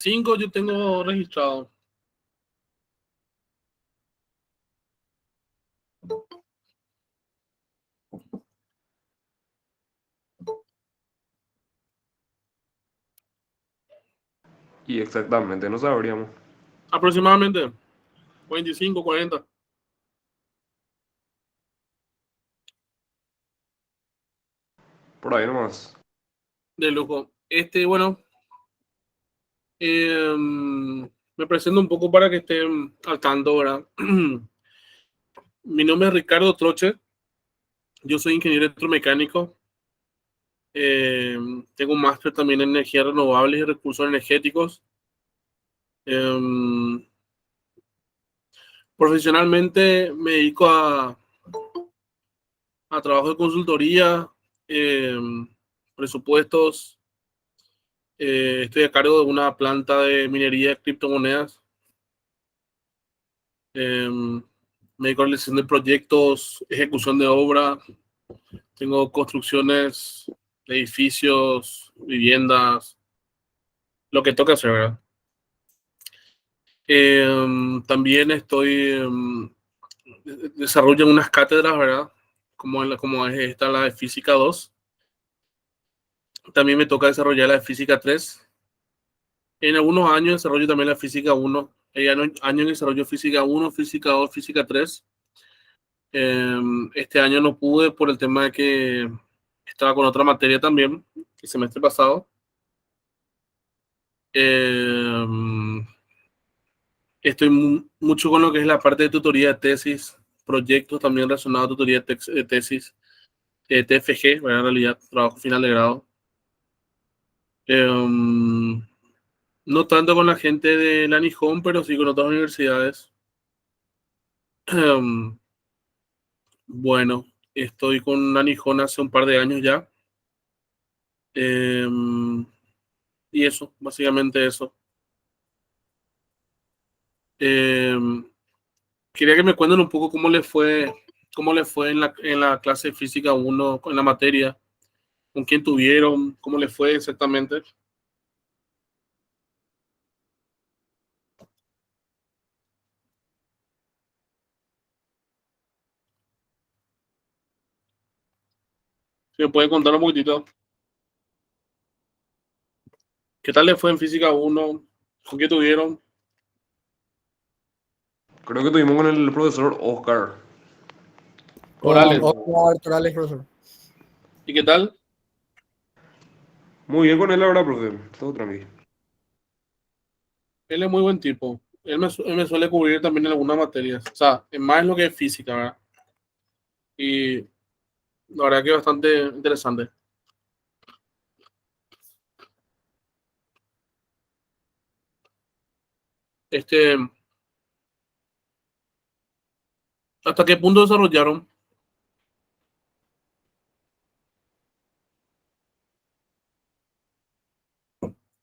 5 yo tengo registrado. Y exactamente, no sabríamos. Aproximadamente 25, 40. Por ahí nomás. De lujo. Bueno, me presento un poco para que estén al tanto, ¿verdad? Mi nombre es Ricardo Troche. Yo soy ingeniero electromecánico. Eh, Tengo un máster también en energías renovables y recursos energéticos. Eh, Profesionalmente me dedico a trabajo de consultoría, eh, presupuestos. Estoy a cargo de una planta de minería de criptomonedas. Me dedico a la realización de proyectos, ejecución de obra. Tengo construcciones de edificios, viviendas, lo que toca hacer, ¿verdad? También desarrollo unas cátedras, ¿verdad? Como es esta, la de Física 2. También me toca desarrollar la de Física 3. En algunos años desarrollo también la Física 1. Hay años desarrollo Física 1, Física 2, Física 3. Este año no pude por el tema de que estaba con otra materia también, el semestre pasado. Eh, Estoy mucho con lo que es la parte de tutoría de tesis, proyectos también relacionados a tutoría de tesis, TFG, ¿verdad? En realidad, trabajo final de grado. Eh, no tanto con la gente de la Nijón, pero sí con otras universidades. Eh, bueno, estoy con la Nijón hace un par de años ya. Eh, y eso, básicamente eso. Eh, Quería que me cuenten un poco cómo le fue en la clase de física 1, en la materia, con quién tuvieron, cómo le fue exactamente. Si me pueden contar un poquitito. ¿Qué tal le fue en física 1? ¿Con quién tuvieron? Creo que tuvimos con el profesor Oscar. Con Orales. Oscar Torales, profesor. ¿Y qué tal? Muy bien con él, la verdad, profe. Todo tranquilo. Él es muy buen tipo. Él me suele cubrir también en algunas materias. O sea, es más lo que es física, ¿verdad? Y la verdad que es bastante interesante. Este, ¿Hasta qué punto desarrollaron?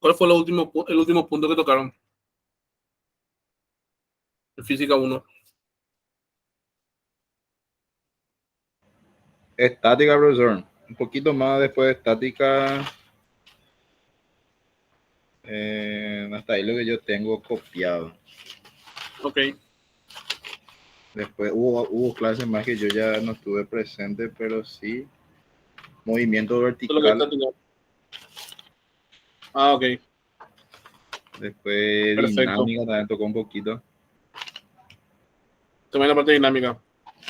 ¿Cuál fue el último punto que tocaron en física 1? Estática, profesor. Un poquito más después de estática. Hasta ahí lo que yo tengo copiado. Ok. Después hubo clases más que yo ya no estuve presente, pero sí. Movimiento Eso es lo que está vertical. teniendo. Ah, ok. Después Perfecto. dinámica también tocó un poquito. También la parte dinámica.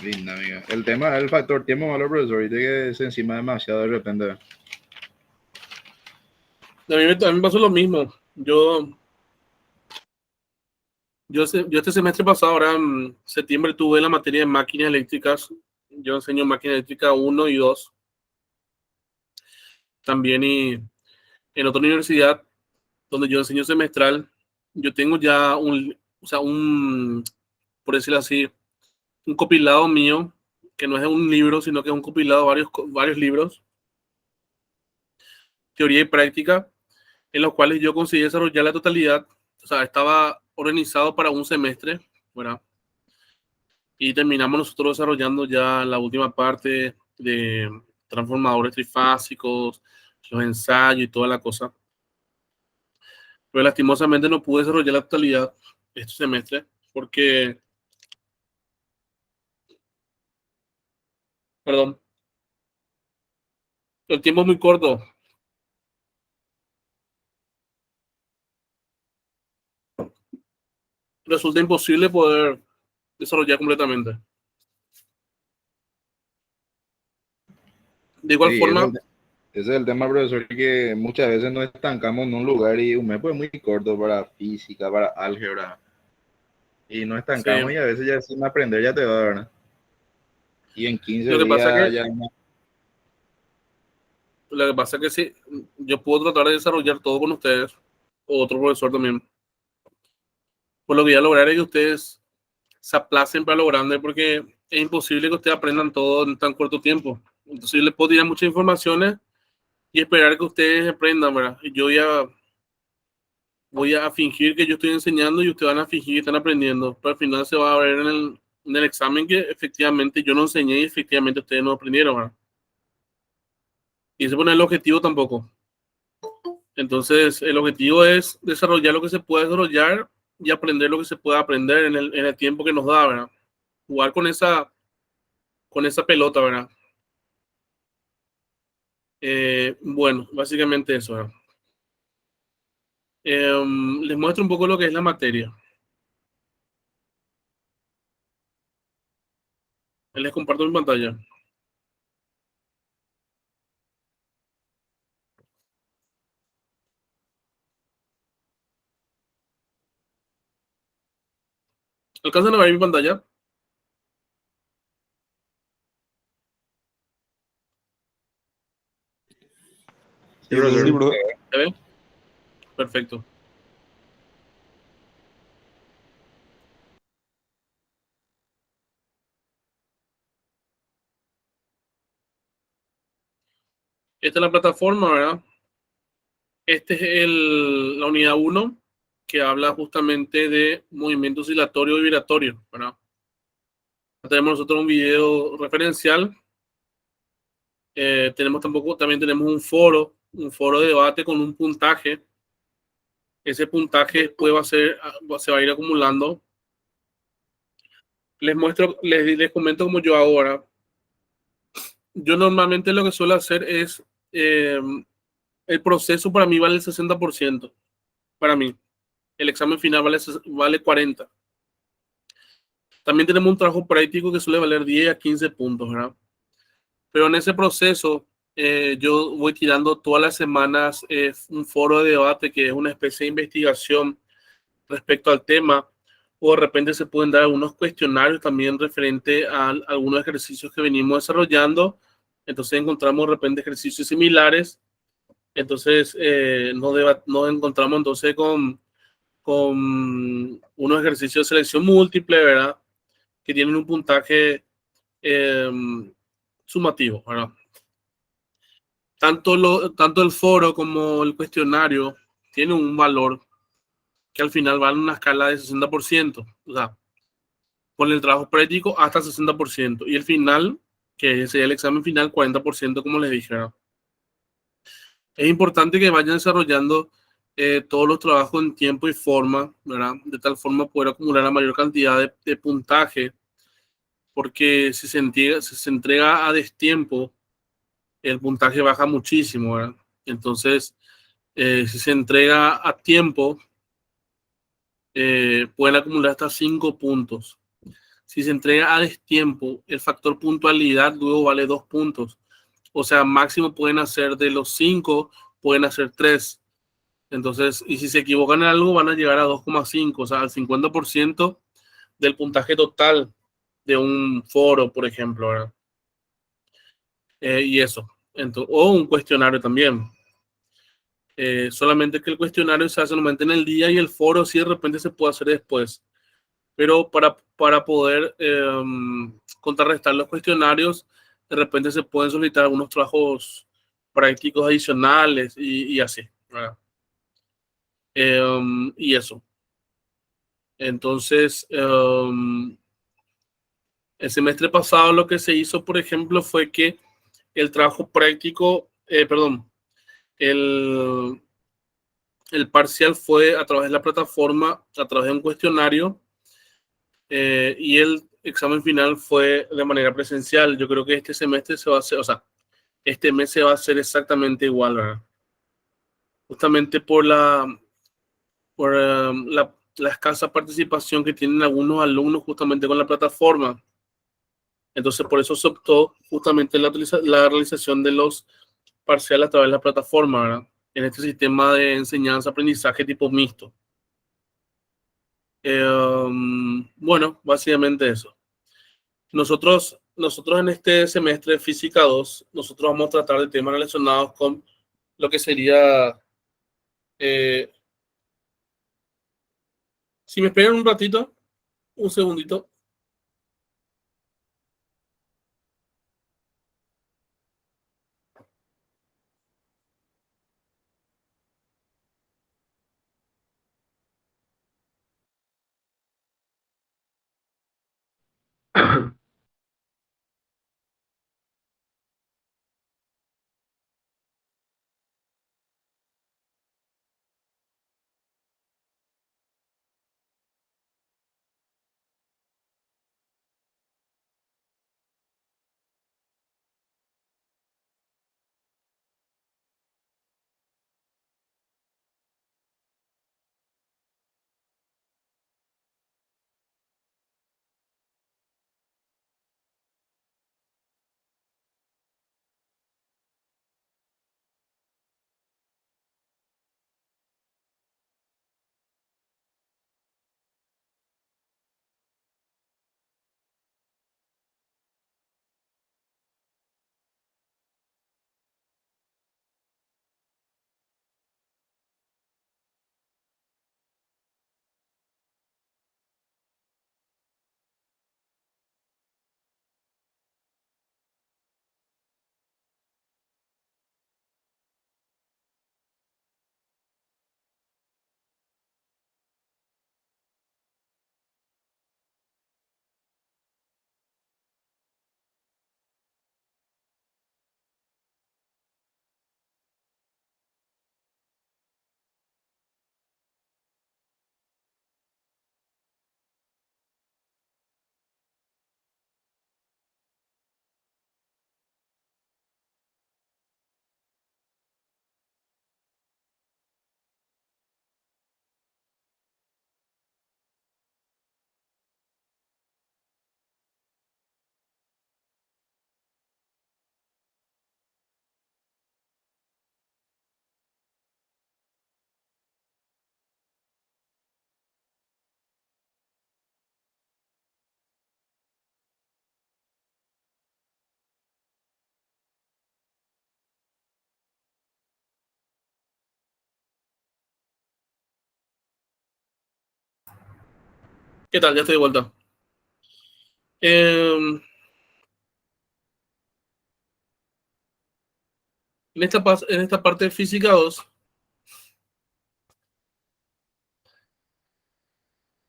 Dinámica. El tema es el factor tiempo malo, profesor. Ahorita que se encima demasiado de repente. A mí me pasó lo mismo. Yo este semestre pasado, ahora en septiembre, tuve la materia de máquinas eléctricas. Yo enseño máquina eléctrica 1 y 2. También y en otra universidad donde yo enseño semestral, yo tengo ya o sea, por decirlo así, un compilado mío, que no es un libro, sino que es un compilado de varios libros, teoría y práctica, en los cuales yo conseguí desarrollar la totalidad. O sea, estaba organizado para un semestre, ¿verdad? Y terminamos nosotros desarrollando ya la última parte de transformadores trifásicos, los ensayos y toda la cosa. pero lastimosamente no pude desarrollar la totalidad este semestre porque, perdón, el tiempo es muy corto. Resulta imposible poder desarrollar completamente. De igual Sí, forma, ese es el tema, profesor, que muchas veces nos estancamos en un lugar y un mes pues muy corto para física, para álgebra, y nos estancamos sí, y a veces ya sin aprender ya te va, ¿verdad? Y en 15 lo que pasa días que, ya lo que pasa que sí, yo puedo tratar de desarrollar todo con ustedes, o otro profesor también. Por lo que ya lograr es que ustedes se aplacen para lo grande, porque es imposible que ustedes aprendan todo en tan corto tiempo. Entonces yo les puedo tirar muchas informaciones y esperar que ustedes aprendan, ¿verdad? Y yo ya voy a fingir que yo estoy enseñando y ustedes van a fingir que están aprendiendo, pero al final se va a ver en el examen que efectivamente yo no enseñé y efectivamente ustedes no aprendieron, ¿verdad? Y ese no es el objetivo tampoco. Entonces, el objetivo es desarrollar lo que se puede desarrollar y aprender lo que se puede aprender en el tiempo que nos da, ¿verdad? Jugar con esa pelota, ¿verdad? Bueno, básicamente eso, ¿verdad? Les muestro un poco lo que es la materia. Les comparto mi pantalla. ¿Alcanzan a ver mi pantalla? sí, Sí, sí, profesor. bro. ¿Se ve? Perfecto. Esta es la plataforma, ¿verdad? Este es la unidad 1 que habla justamente de movimiento oscilatorio y vibratorio, ¿verdad? Tenemos nosotros un video referencial. También tenemos un foro de debate con un puntaje. Ese puntaje después se va a ir acumulando. Les comento como yo ahora. Yo normalmente lo que suelo hacer es, eh, el proceso para mí vale el 60%. Para mí, el examen final vale 40%. También tenemos un trabajo práctico que suele valer 10 a 15 puntos, ¿verdad? Pero en ese proceso, yo voy tirando todas las semanas un foro de debate que es una especie de investigación respecto al tema, o de repente se pueden dar algunos cuestionarios también referente a algunos ejercicios que venimos desarrollando. Entonces encontramos de repente ejercicios similares. Entonces nos encontramos entonces con unos ejercicios de selección múltiple, ¿verdad? Que tienen un puntaje eh, sumativo, ¿verdad? Tanto el foro como el cuestionario tienen un valor que al final va en una escala de 60%, o sea, con el trabajo práctico hasta 60%, y el final, que sería el examen final, 40%, como les dije, ¿verdad? Es importante que vayan desarrollando todos los trabajos en tiempo y forma, ¿verdad? De tal forma poder acumular la mayor cantidad de puntaje, porque si se entrega a destiempo, el puntaje baja muchísimo, ¿verdad? Entonces, si se entrega a tiempo, pueden acumular hasta 5 puntos. Si se entrega a destiempo, el factor puntualidad luego vale 2 puntos. O sea, máximo pueden hacer de los 5, pueden hacer 3. Entonces, y si se equivocan en algo, van a llegar a 2,5, o sea, al 50% del puntaje total de un foro, por ejemplo, ¿verdad? Y eso. Entonces, o un cuestionario también. Solamente que el cuestionario se hace normalmente en el día y el foro sí de repente se puede hacer después. Pero para poder contrarrestar los cuestionarios, de repente se pueden solicitar algunos trabajos prácticos adicionales y así, ¿verdad? Y eso. Entonces, el semestre pasado lo que se hizo, por ejemplo, fue que el trabajo práctico, perdón, el, El parcial fue a través de la plataforma, a través de un cuestionario, y el examen final fue de manera presencial. Yo creo que este semestre se va a hacer, o sea, este mes se va a hacer exactamente igual, ¿verdad? Justamente por la escasa participación que tienen algunos alumnos justamente con la plataforma. Entonces, por eso se optó justamente la realización de los parciales a través de la plataforma, ¿verdad? En este sistema de enseñanza-aprendizaje tipo mixto. Bueno, básicamente eso. Nosotros en este semestre de Física 2, nosotros vamos a tratar de temas relacionados con lo que sería... si me esperan un ratito, un segundito. ¿Qué tal? Ya estoy de vuelta. En esta parte de Física 2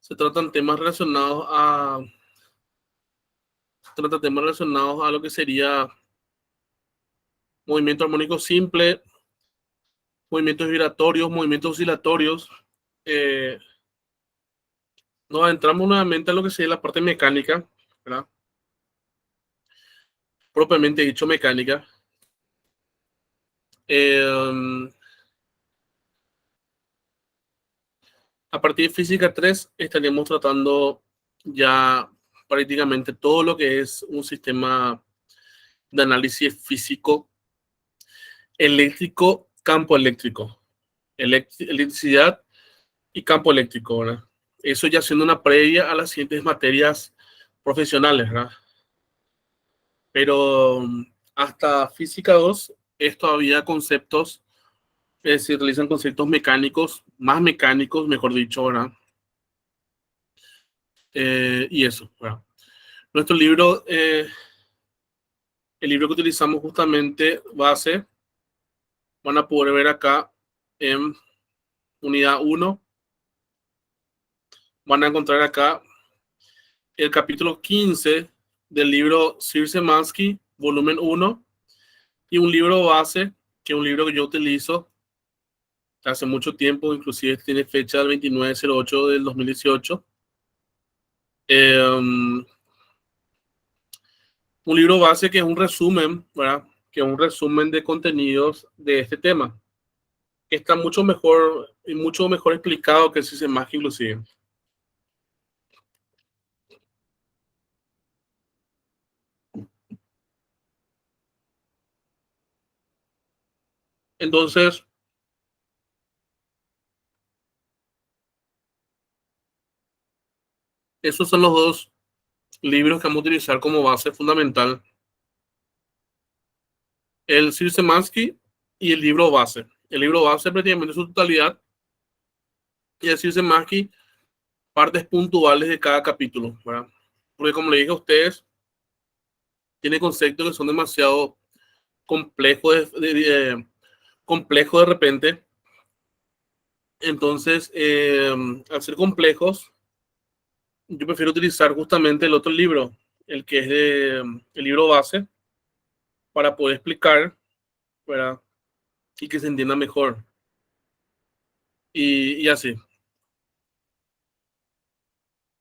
se tratan temas relacionados a lo que sería movimiento armónico simple, movimientos vibratorios, movimientos oscilatorios. Eh, Nos adentramos nuevamente a lo que sería la parte mecánica, ¿verdad? Propiamente dicho, mecánica. Eh, a partir de Física 3 estaríamos tratando ya prácticamente todo lo que es un sistema de análisis físico eléctrico, campo eléctrico, electricidad y campo eléctrico, ¿verdad? Eso ya siendo una previa a las siguientes materias profesionales, ¿verdad? Pero hasta Física 2 es todavía conceptos, se realizan conceptos mecánicos, más mecánicos, mejor dicho, ¿verdad? Y eso, ¿verdad? Nuestro libro, el libro que utilizamos justamente base, van a poder ver acá en unidad 1, van a encontrar acá el capítulo 15 del libro Szymanski, volumen 1, y un libro base, que es un libro que yo utilizo, hace mucho tiempo, inclusive tiene fecha del 29/08 del 2018. Un libro base que es un resumen, ¿verdad? Que es un resumen de contenidos de este tema, que está mucho mejor explicado que el Systematic inclusive. Entonces, esos son los dos libros que vamos a utilizar como base fundamental. El Szymanski y el libro base. El libro base prácticamente en su totalidad y el Szymanski partes puntuales de cada capítulo, ¿verdad? Porque como le dije a ustedes, tiene conceptos que son demasiado complejos complejos de repente. Entonces, al ser complejos, yo prefiero utilizar justamente el otro libro, el que es el libro base, para poder explicar, ¿verdad? Y que se entienda mejor. Y así.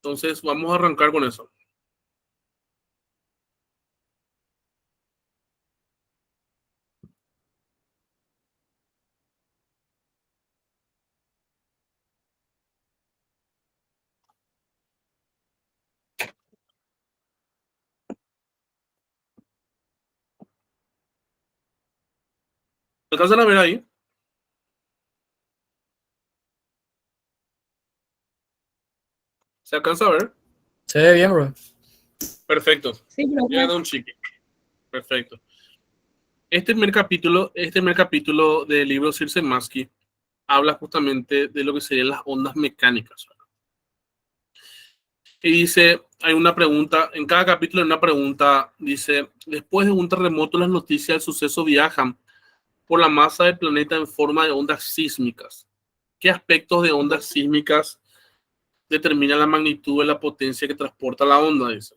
Entonces, vamos a arrancar con eso. ¿Alcanzan a ver ahí? ¿Se alcanza a ver? Se ve bien, bro. Perfecto. Sí, Ya da un chiqui. Perfecto. Este primer capítulo del libro Szymanski habla justamente de lo que serían las ondas mecánicas. Y dice, hay una pregunta, en cada capítulo hay una pregunta, dice, después de un terremoto las noticias del suceso viajan por la masa del planeta en forma de ondas sísmicas. ¿Qué aspectos de ondas sísmicas determinan la magnitud de la potencia que transporta la onda? Dice.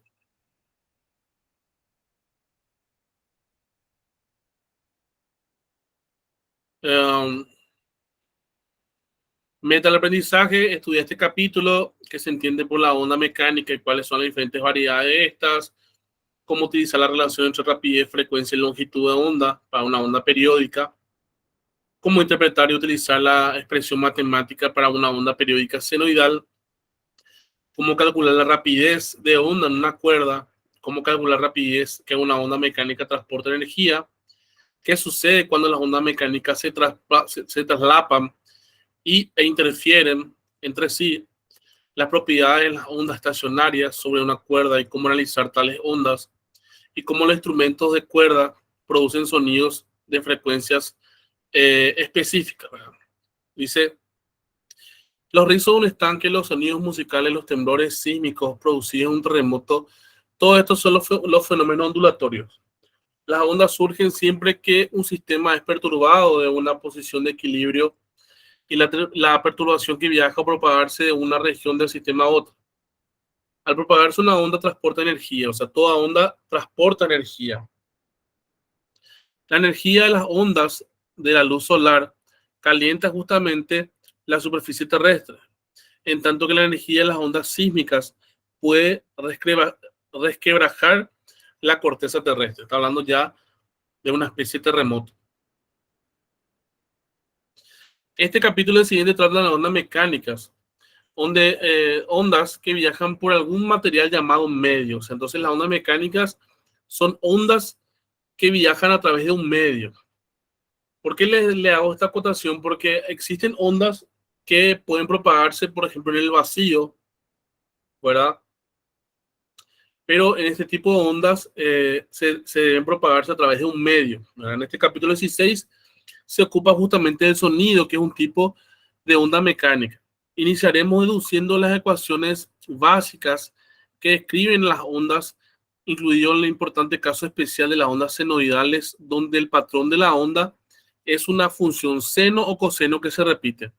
Meta el aprendizaje, estudia este capítulo que se entiende por la onda mecánica y cuáles son las diferentes variedades de estas, cómo utilizar la relación entre rapidez, frecuencia y longitud de onda para una onda periódica, cómo interpretar y utilizar la expresión matemática para una onda periódica senoidal, cómo calcular la rapidez de onda en una cuerda, cómo calcular la rapidez que una onda mecánica transporta energía, qué sucede cuando las ondas mecánicas se traslapan e interfieren entre sí, las propiedades de las ondas estacionarias sobre una cuerda y cómo analizar tales ondas, y cómo los instrumentos de cuerda producen sonidos de frecuencias específicas. ¿Verdad? Dice, los rizos de un estanque, los sonidos musicales, los temblores sísmicos producidos en un terremoto, todos estos son los fenómenos ondulatorios. Las ondas surgen siempre que un sistema es perturbado de una posición de equilibrio y la perturbación que viaja o propagarse de una región del sistema a otra. Al propagarse una onda transporta energía, o sea, toda onda transporta energía. La energía de las ondas de la luz solar calienta justamente la superficie terrestre, en tanto que la energía de las ondas sísmicas puede resquebrajar la corteza terrestre. Está hablando ya de una especie de terremoto. Este capítulo del siguiente trata de las ondas mecánicas, ondas que viajan por algún material llamado medios. Entonces las ondas mecánicas son ondas que viajan a través de un medio. ¿Por qué le hago esta acotación? Porque existen ondas que pueden propagarse, por ejemplo, en el vacío, ¿verdad? Pero en este tipo de ondas se deben propagarse a través de un medio, ¿verdad? En este capítulo 16 se ocupa justamente del sonido, que es un tipo de onda mecánica. Iniciaremos deduciendo las ecuaciones básicas que describen las ondas, incluido el importante caso especial de las ondas senoidales, donde el patrón de la onda es una función seno o coseno que se repite.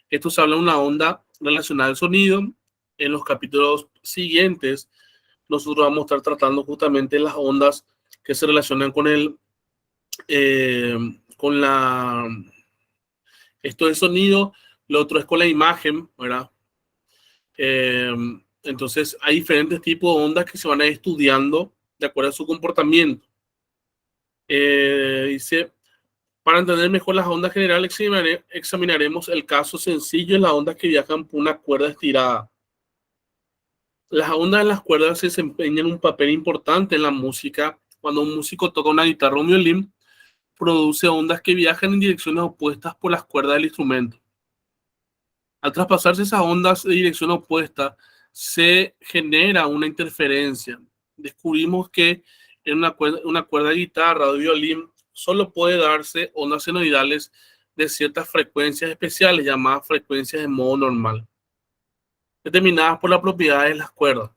Esto se habla de una onda relacionada al sonido. En los capítulos siguientes, nosotros vamos a estar tratando justamente las ondas que se relacionan con Esto es sonido, lo otro es con la imagen, ¿verdad? Entonces hay diferentes tipos de ondas que se van a ir estudiando de acuerdo a su comportamiento. Dice, para entender mejor las ondas generales, examinaremos el caso sencillo de las ondas que viajan por una cuerda estirada. Las ondas en las cuerdas desempeñan un papel importante en la música. Cuando un músico toca una guitarra o un violín, produce ondas que viajan en direcciones opuestas por las cuerdas del instrumento. Al traspasarse esas ondas de dirección opuesta, se genera una interferencia. Descubrimos que en una cuerda de guitarra o de violín solo puede darse ondas senoidales de ciertas frecuencias especiales, llamadas frecuencias de modo normal, determinadas por las propiedades de las cuerdas.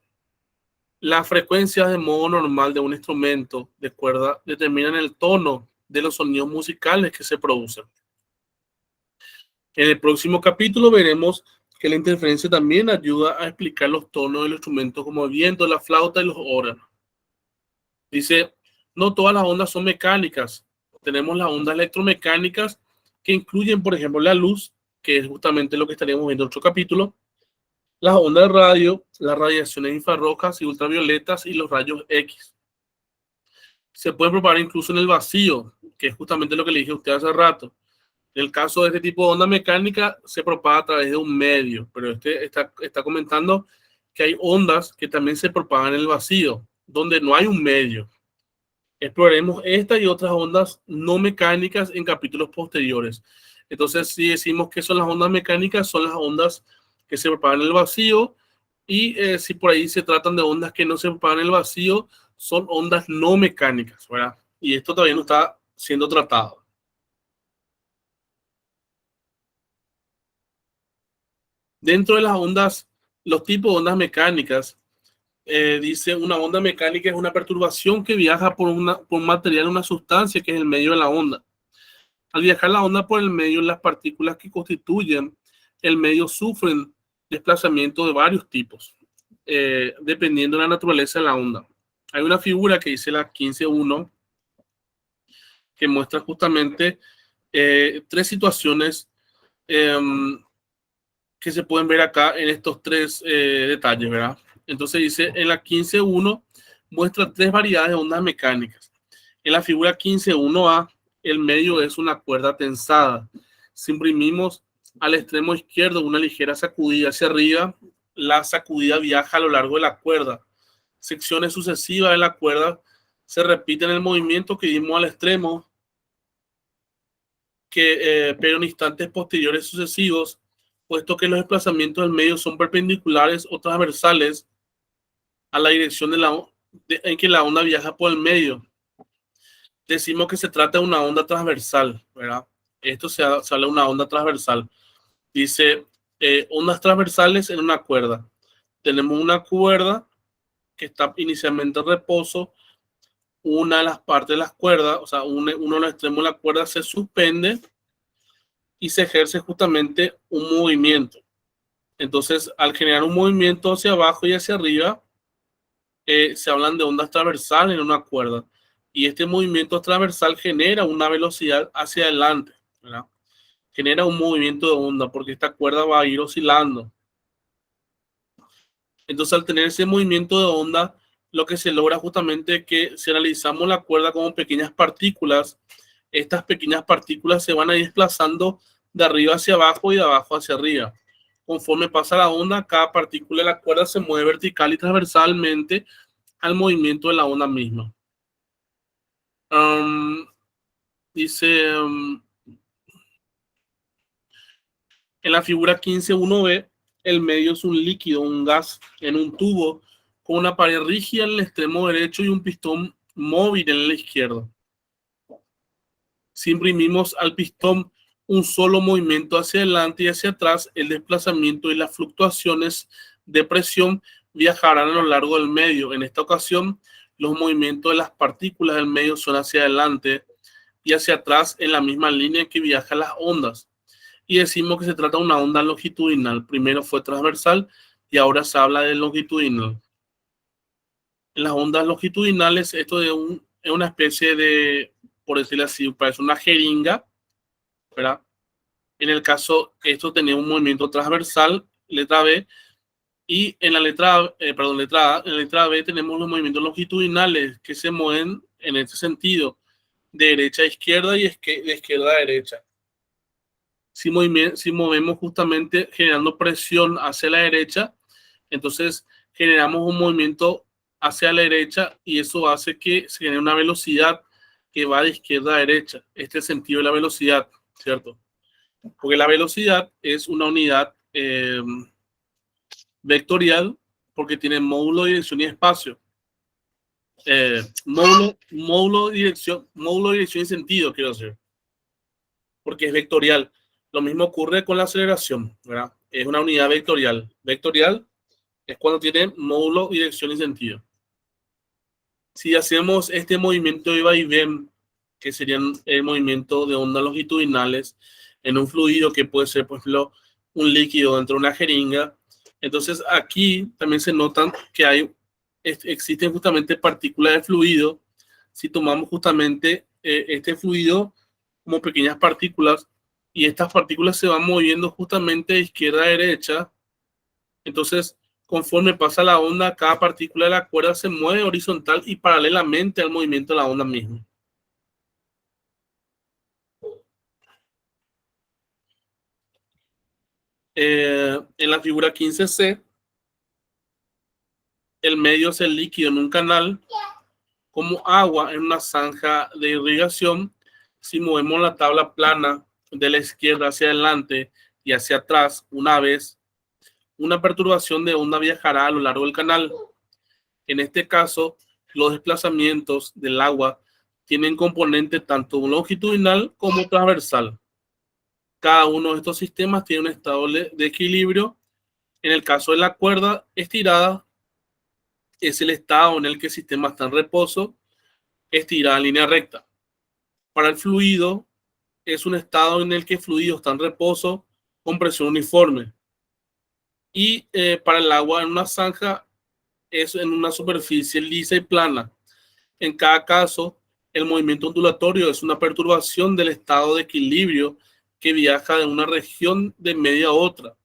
Las frecuencias de modo normal de un instrumento de cuerda determinan el tono de los sonidos musicales que se producen. En el próximo capítulo veremos que la interferencia también ayuda a explicar los tonos de los instrumentos como el viento, la flauta y los órganos. Dice, no todas las ondas son mecánicas. Tenemos las ondas electromecánicas que incluyen, por ejemplo, la luz, que es justamente lo que estaríamos viendo en otro capítulo, las ondas de radio, las radiaciones infrarrojas y ultravioletas y los rayos X. Se puede propagar incluso en el vacío, que es justamente lo que le dije a usted hace rato. En el caso de este tipo de onda mecánica, se propaga a través de un medio, pero está comentando que hay ondas que también se propagan en el vacío, donde no hay un medio. Exploraremos esta y otras ondas no mecánicas en capítulos posteriores. Entonces, si decimos que son las ondas mecánicas, son las ondas que se propagan en el vacío, y si por ahí se tratan de ondas que no se propagan en el vacío, son ondas no mecánicas, ¿verdad? Y esto todavía no está siendo tratado. Dentro de las ondas, los tipos de ondas mecánicas, dice, una onda mecánica es una perturbación que viaja por un material, una sustancia que es el medio de la onda. Al viajar la onda por el medio, las partículas que constituyen el medio sufren desplazamiento de varios tipos, dependiendo de la naturaleza de la onda. Hay una figura que dice la 15.1 que muestra justamente tres situaciones que se pueden ver acá en estos tres detalles, ¿verdad? Entonces dice, en la 15.1 muestra tres variedades de ondas mecánicas. En la figura 15.1a, el medio es una cuerda tensada. Si imprimimos al extremo izquierdo una ligera sacudida hacia arriba, la sacudida viaja a lo largo de la cuerda. Secciones sucesivas de la cuerda se repiten el movimiento que dimos al extremo, pero en instantes posteriores sucesivos, puesto que los desplazamientos del medio son perpendiculares o transversales a la dirección en que la onda viaja por el medio. Decimos que se trata de una onda transversal, ¿verdad? Esto se habla de una onda transversal. Dice, ondas transversales en una cuerda. Tenemos una cuerda que está inicialmente en reposo. Una de las partes de las cuerdas, o sea, uno de los extremos de la cuerda se suspende y se ejerce justamente un movimiento. Entonces, al generar un movimiento hacia abajo y hacia arriba, se hablan de ondas transversales en una cuerda. Y este movimiento transversal genera una velocidad hacia adelante, ¿verdad? Genera un movimiento de onda porque esta cuerda va a ir oscilando. Entonces, al tener ese movimiento de onda, lo que se logra justamente es que si analizamos la cuerda como pequeñas partículas, estas pequeñas partículas se van a ir desplazando de arriba hacia abajo y de abajo hacia arriba. Conforme pasa la onda, cada partícula de la cuerda se mueve vertical y transversalmente al movimiento de la onda misma. Dice, en la figura 15.1b, el medio es un líquido, un gas en un tubo con una pared rígida en el extremo derecho y un pistón móvil en el izquierdo. Si imprimimos al pistón un solo movimiento hacia adelante y hacia atrás, el desplazamiento y las fluctuaciones de presión viajarán a lo largo del medio. En esta ocasión, los movimientos de las partículas del medio son hacia adelante y hacia atrás en la misma línea que viajan las ondas. Y decimos que se trata de una onda longitudinal. Primero fue transversal y ahora se habla de longitudinal. En las ondas longitudinales, esto es una especie de, por decirlo así, parece una jeringa, ¿verdad? En el caso, esto tenía un movimiento transversal, letra B, y en la letra A, en la letra B tenemos los movimientos longitudinales que se mueven en este sentido, de derecha a izquierda y de izquierda a derecha. Si movemos justamente generando presión hacia la derecha, entonces generamos un movimiento hacia la derecha y eso hace que se genere una velocidad que va de izquierda a derecha. Este es el sentido de la velocidad, ¿cierto? Porque la velocidad es una unidad vectorial porque tiene módulo, dirección y espacio. Módulo, dirección y sentido, quiero decir, porque es vectorial. Lo mismo ocurre con la aceleración, ¿verdad? Es una unidad vectorial. Vectorial es cuando tiene módulo, dirección y sentido. Si hacemos este movimiento de vaivén, que serían el movimiento de ondas longitudinales en un fluido que puede ser, por ejemplo, un líquido dentro de una jeringa, entonces aquí también se notan que existen justamente partículas de fluido. Si tomamos justamente este fluido como pequeñas partículas y estas partículas se van moviendo justamente de izquierda a derecha, entonces conforme pasa la onda, cada partícula de la cuerda se mueve horizontal y paralelamente al movimiento de la onda misma. En la figura 15C, el medio es el líquido en un canal, como agua en una zanja de irrigación. Si movemos la tabla plana de la izquierda hacia adelante y hacia atrás una vez, una perturbación de onda viajará a lo largo del canal. En este caso, los desplazamientos del agua tienen componente tanto longitudinal como transversal. Cada uno de estos sistemas tiene un estado de equilibrio. En el caso de la cuerda estirada, es el estado en el que el sistema está en reposo, estirada en línea recta. Para el fluido, es un estado en el que el fluido está en reposo con presión uniforme. Y para el agua en una zanja, es en una superficie lisa y plana. En cada caso, el movimiento ondulatorio es una perturbación del estado de equilibrio que viaja de una región de media a otra.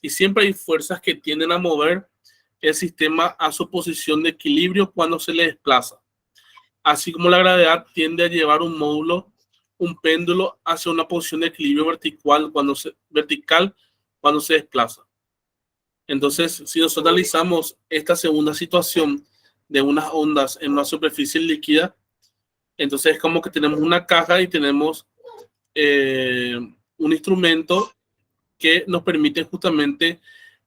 Y siempre hay fuerzas que tienden a mover el sistema a su posición de equilibrio cuando se le desplaza. Así como la gravedad tiende a llevar un péndulo hacia una posición de equilibrio vertical cuando se desplaza. Entonces, si nosotros analizamos esta segunda situación de unas ondas en una superficie líquida, entonces es como que tenemos una caja y tenemos un instrumento que nos permite justamente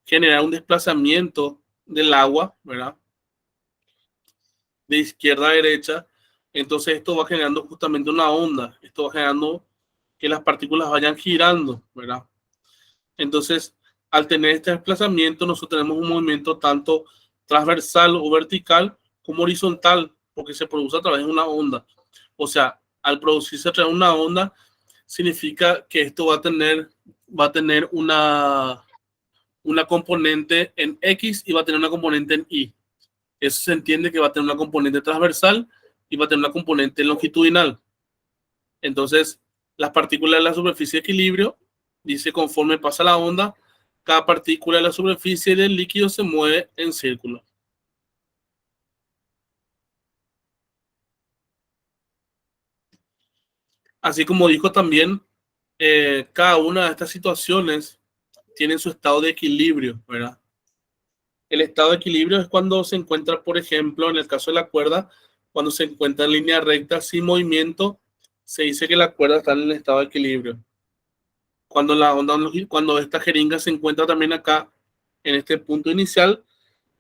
generar un desplazamiento del agua, ¿verdad? De izquierda a derecha. Entonces esto va generando justamente una onda. Esto va generando que las partículas vayan girando, ¿verdad? Entonces, al tener este desplazamiento, nosotros tenemos un movimiento tanto transversal o vertical como horizontal, porque se produce a través de una onda. O sea, al producirse a través de una onda, significa que esto va a tener una componente en X y va a tener una componente en Y. Eso se entiende que va a tener una componente transversal y va a tener una componente longitudinal. Entonces, las partículas de la superficie de equilibrio, dice conforme pasa la onda, cada partícula de la superficie del líquido se mueve en círculo. Así como dijo también, cada una de estas situaciones tiene su estado de equilibrio, ¿verdad? El estado de equilibrio es cuando se encuentra, por ejemplo, en el caso de la cuerda, cuando se encuentra en línea recta sin movimiento, se dice que la cuerda está en el estado de equilibrio. Cuando esta jeringa se encuentra también acá, en este punto inicial,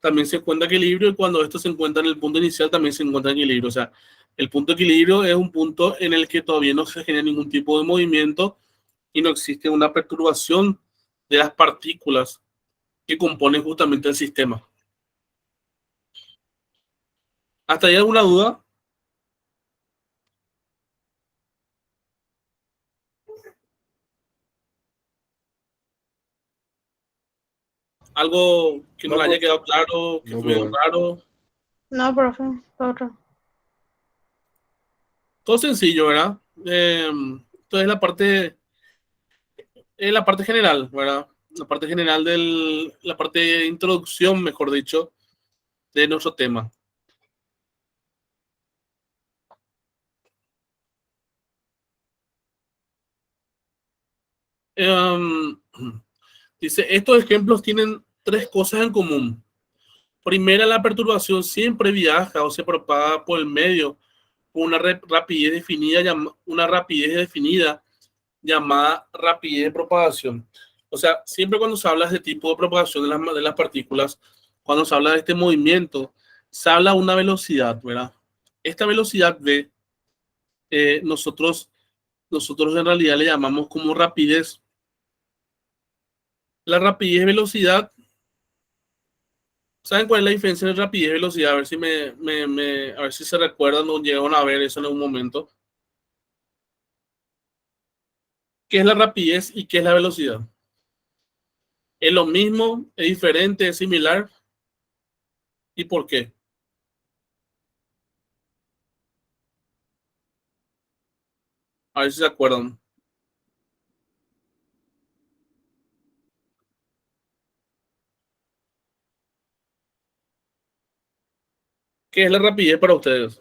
también se encuentra equilibrio, y cuando esto se encuentra en el punto inicial, también se encuentra en equilibrio. O sea, el punto de equilibrio es un punto en el que todavía no se genera ningún tipo de movimiento y no existe una perturbación de las partículas que componen justamente el sistema. ¿Hasta ahí alguna duda? ¿Algo que no le haya quedado claro, que No, fue profe. raro? No, profe, otro. Todo sencillo, ¿verdad? Entonces la parte la parte general, ¿verdad? La parte general la parte de introducción, mejor dicho, de nuestro tema. Em, Dice, estos ejemplos tienen tres cosas en común. Primera, la perturbación siempre viaja o se propaga por el medio con una rapidez definida, llamada rapidez de propagación. O sea, siempre cuando se habla de este tipo de propagación de las partículas, cuando se habla de este movimiento, se habla de una velocidad, ¿verdad? Esta velocidad V, nosotros en realidad le llamamos como rapidez. La rapidez y velocidad, ¿saben cuál es la diferencia entre rapidez y velocidad? A ver si a ver si se recuerdan o llegan a ver eso en algún momento. ¿Qué es la rapidez y qué es la velocidad? ¿Es lo mismo? ¿Es diferente? ¿Es similar? ¿Y por qué? A ver si se acuerdan. ¿Qué es la rapidez para ustedes?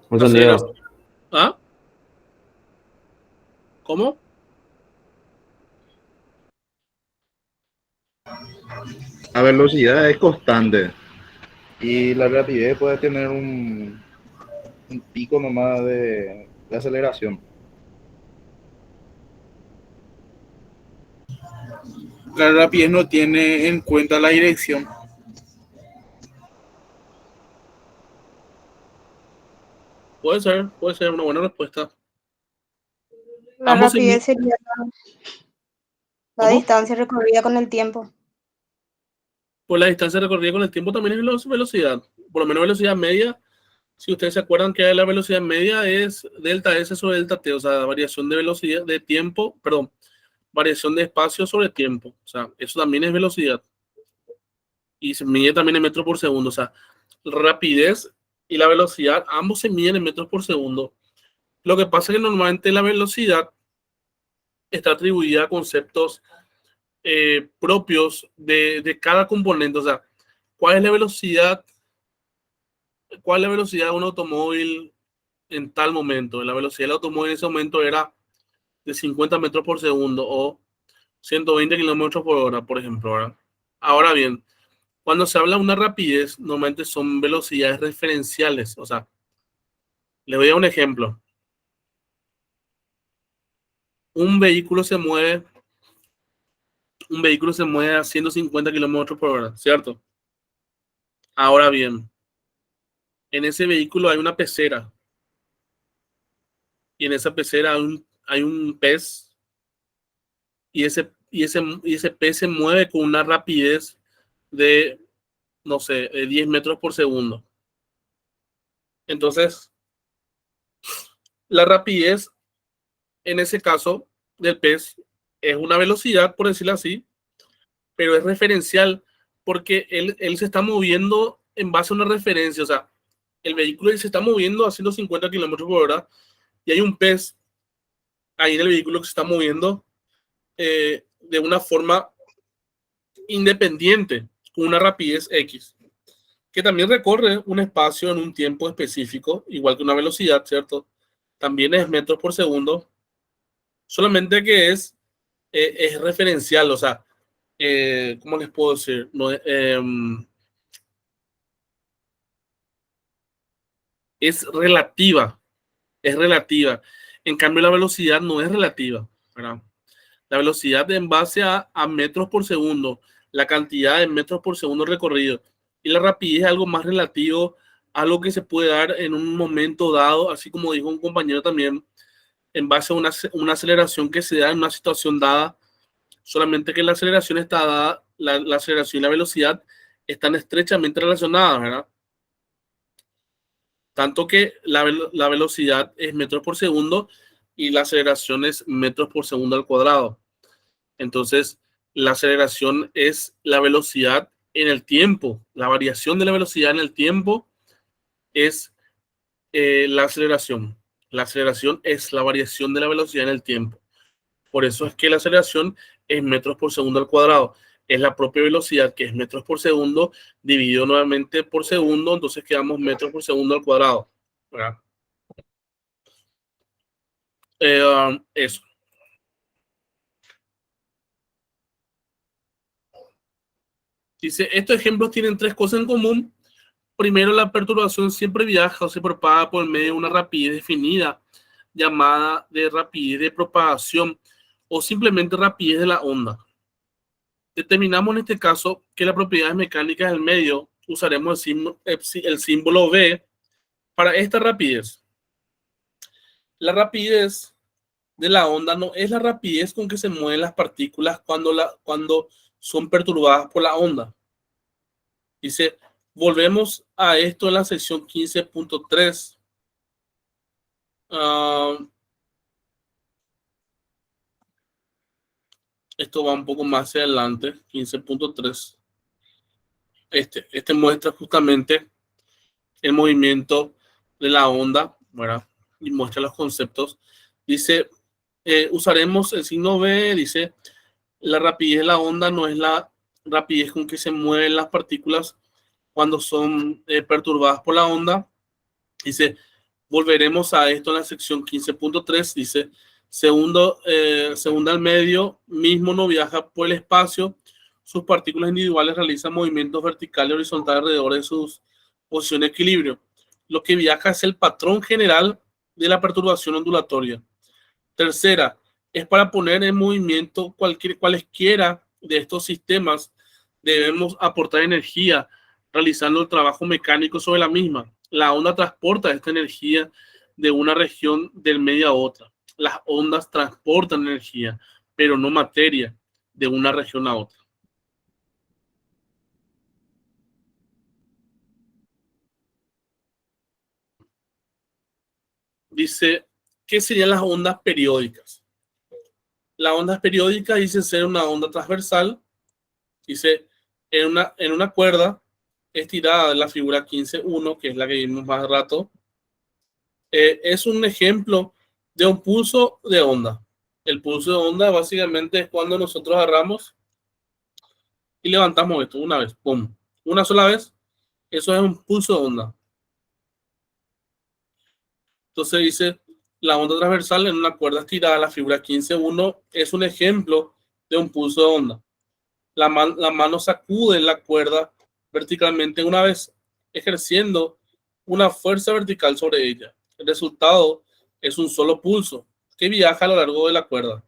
No La entendía. aceleración. ¿Ah? ¿Cómo? La velocidad es constante y la rapidez puede tener un pico nomás de aceleración. La rapidez no tiene en cuenta la dirección. Puede ser una buena respuesta. La Ambos se rapidez sería la ¿Cómo? distancia recorrida con el tiempo. Pues la distancia recorrida con el tiempo también es velocidad. Por lo menos velocidad media. Si ustedes se acuerdan que la velocidad media es delta S sobre delta T, o sea, variación de velocidad de tiempo, perdón, variación de espacio sobre tiempo. O sea, eso también es velocidad. Y se mide también en metros por segundo. O sea, rapidez y la velocidad, ambos se miden en metros por segundo. Lo que pasa es que normalmente la velocidad está atribuida a conceptos propios de cada componente. O sea, ¿cuál es la velocidad? ¿Cuál es la velocidad de un automóvil en tal momento? La velocidad del automóvil en ese momento era de 50 metros por segundo o 120 kilómetros por hora, por ejemplo, ¿verdad? Ahora bien, cuando se habla de una rapidez, normalmente son velocidades referenciales. O sea, les voy a dar un ejemplo. Un vehículo se mueve, un vehículo se mueve a 150 kilómetros por hora, ¿cierto? Ahora bien, en ese vehículo hay una pecera y en esa pecera hay un pez y ese pez se mueve con una rapidez de, no sé, de 10 metros por segundo. Entonces, la rapidez en ese caso del pez es una velocidad, por decirlo así, pero es referencial porque él se está moviendo en base a una referencia. O sea, el vehículo se está moviendo a 150 kilómetros por hora y hay un pez ahí en el vehículo que se está moviendo de una forma independiente, con una rapidez X, que también recorre un espacio en un tiempo específico, igual que una velocidad, ¿cierto? También es metros por segundo, solamente que es referencial. O sea, ¿cómo les puedo decir? No, es relativa, es relativa. En cambio, la velocidad no es relativa, ¿verdad? La velocidad en base a metros por segundo, la cantidad de metros por segundo recorrido. Y la rapidez es algo más relativo, algo que se puede dar en un momento dado, así como dijo un compañero también, en base a una aceleración que se da en una situación dada, solamente que la aceleración está dada, la aceleración y la velocidad están estrechamente relacionadas, ¿verdad? Tanto que la velocidad es metros por segundo y la aceleración es metros por segundo al cuadrado. Entonces, la aceleración es la velocidad en el tiempo. La variación de la velocidad en el tiempo es la aceleración. La aceleración es la variación de la velocidad en el tiempo. Por eso es que la aceleración es metros por segundo al cuadrado. Es la propia velocidad, que es metros por segundo, dividido nuevamente por segundo, entonces quedamos metros por segundo al cuadrado, ¿verdad? Eso. Dice, estos ejemplos tienen tres cosas en común. Primero, la perturbación siempre viaja o se propaga por medio de una rapidez definida, llamada de rapidez de propagación o simplemente rapidez de la onda. Determinamos en este caso que las propiedades mecánicas del medio usaremos el símbolo V para esta rapidez. La rapidez de la onda no es la rapidez con que se mueven las partículas cuando son perturbadas por la onda. Dice, volvemos a esto en la sección 15.3. Esto va un poco más adelante, 15.3. Este muestra justamente el movimiento de la onda, ¿verdad? Y muestra los conceptos. Dice, usaremos el signo V, dice, la rapidez de la onda no es la rapidez con que se mueven las partículas cuando son perturbadas por la onda. Dice, volveremos a esto en la sección 15.3. Dice, segunda al medio mismo no viaja por el espacio. Sus partículas individuales realizan movimientos verticales y horizontales alrededor de sus posiciones de equilibrio. Lo que viaja es el patrón general de la perturbación ondulatoria. Tercera, es para poner en movimiento cualesquiera de estos sistemas, debemos aportar energía realizando el trabajo mecánico sobre la misma. La onda transporta esta energía de una región del medio a otra. Las ondas transportan energía, pero no materia, de una región a otra. Dice, ¿qué serían las ondas periódicas? Las ondas periódicas dicen ser una onda transversal, dice, en una cuerda estirada de la figura 15.1, que es la que vimos más rato, es un ejemplo de un pulso de onda. El pulso de onda básicamente es cuando nosotros agarramos y levantamos esto una vez, ¡pum! Una sola vez, eso es un pulso de onda. Entonces dice, la onda transversal en una cuerda estirada, la figura 15.1, es un ejemplo de un pulso de onda. La mano sacude la cuerda verticalmente una vez, ejerciendo una fuerza vertical sobre ella. El resultado es un solo pulso que viaja a lo largo de la cuerda.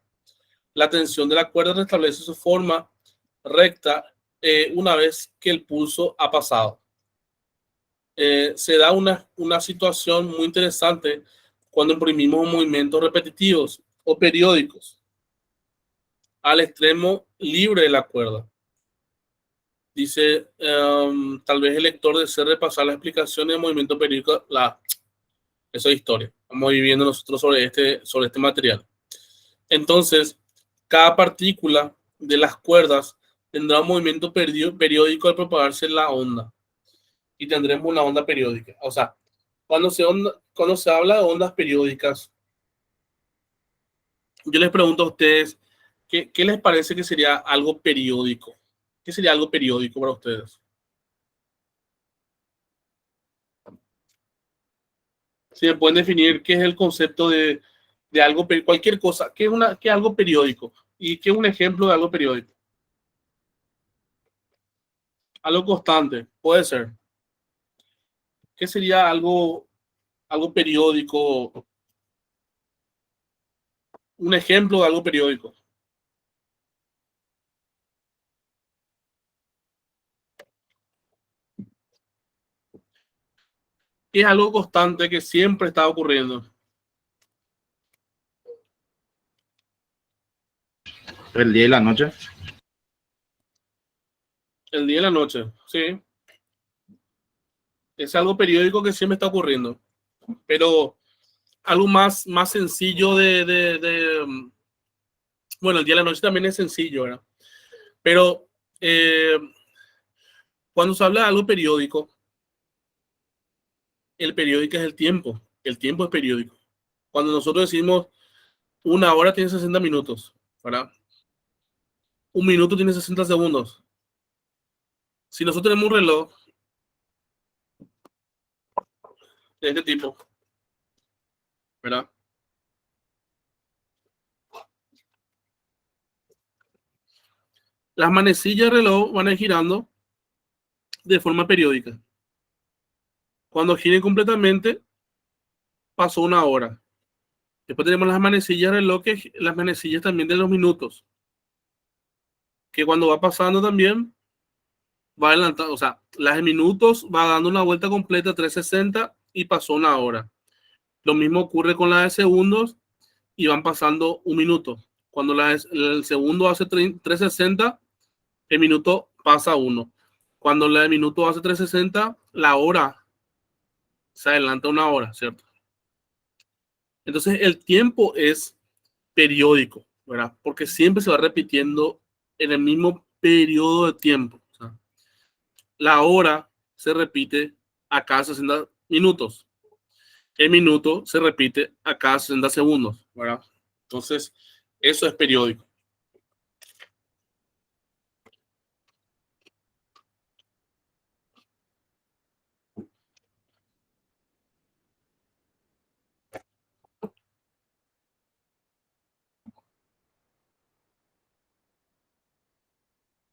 La tensión de la cuerda restablece su forma recta una vez que el pulso ha pasado. Se da una situación muy interesante cuando imprimimos movimientos repetitivos o periódicos al extremo libre de la cuerda. Dice, tal vez el lector desee repasar las explicaciones de movimiento periódico. Eso es historia. Vamos viviendo nosotros sobre este material. Entonces, cada partícula de las cuerdas tendrá un movimiento periódico al propagarse la onda. Y tendremos una onda periódica. O sea, cuando se habla de ondas periódicas, yo les pregunto a ustedes, ¿qué les parece que sería algo periódico? ¿Qué sería algo periódico para ustedes? Si me pueden definir qué es el concepto de algo, cualquier cosa, ¿qué es algo periódico? ¿Y qué es un ejemplo de algo periódico? Algo constante, puede ser. ¿Qué sería algo periódico? Un ejemplo de algo periódico. ¿Qué es algo constante que siempre está ocurriendo? El día y la noche. El día y la noche, sí. Es algo periódico que siempre está ocurriendo. Pero algo más sencillo bueno, el día y la noche también es sencillo, ¿verdad? Pero cuando se habla de algo periódico, el periódico es el tiempo. El tiempo es periódico. Cuando nosotros decimos una hora tiene 60 minutos, ¿verdad? Un minuto tiene 60 segundos. Si nosotros tenemos un reloj de este tipo, ¿verdad? Las manecillas del reloj van a ir girando de forma periódica. Cuando giren completamente, pasó una hora. Después tenemos las manecillas del reloj, las manecillas también de los minutos, que cuando va pasando también va adelantando, o sea, las de minutos va dando una vuelta completa 360 y pasó una hora. Lo mismo ocurre con las de segundos y van pasando un minuto. Cuando el segundo hace 360, el minuto pasa uno. Cuando la de minuto hace 360, la hora se adelanta una hora, ¿cierto? Entonces el tiempo es periódico, ¿verdad? Porque siempre se va repitiendo en el mismo periodo de tiempo. O sea, la hora se repite a cada 60 minutos. El minuto se repite a cada 60 segundos, ¿verdad? Entonces, eso es periódico.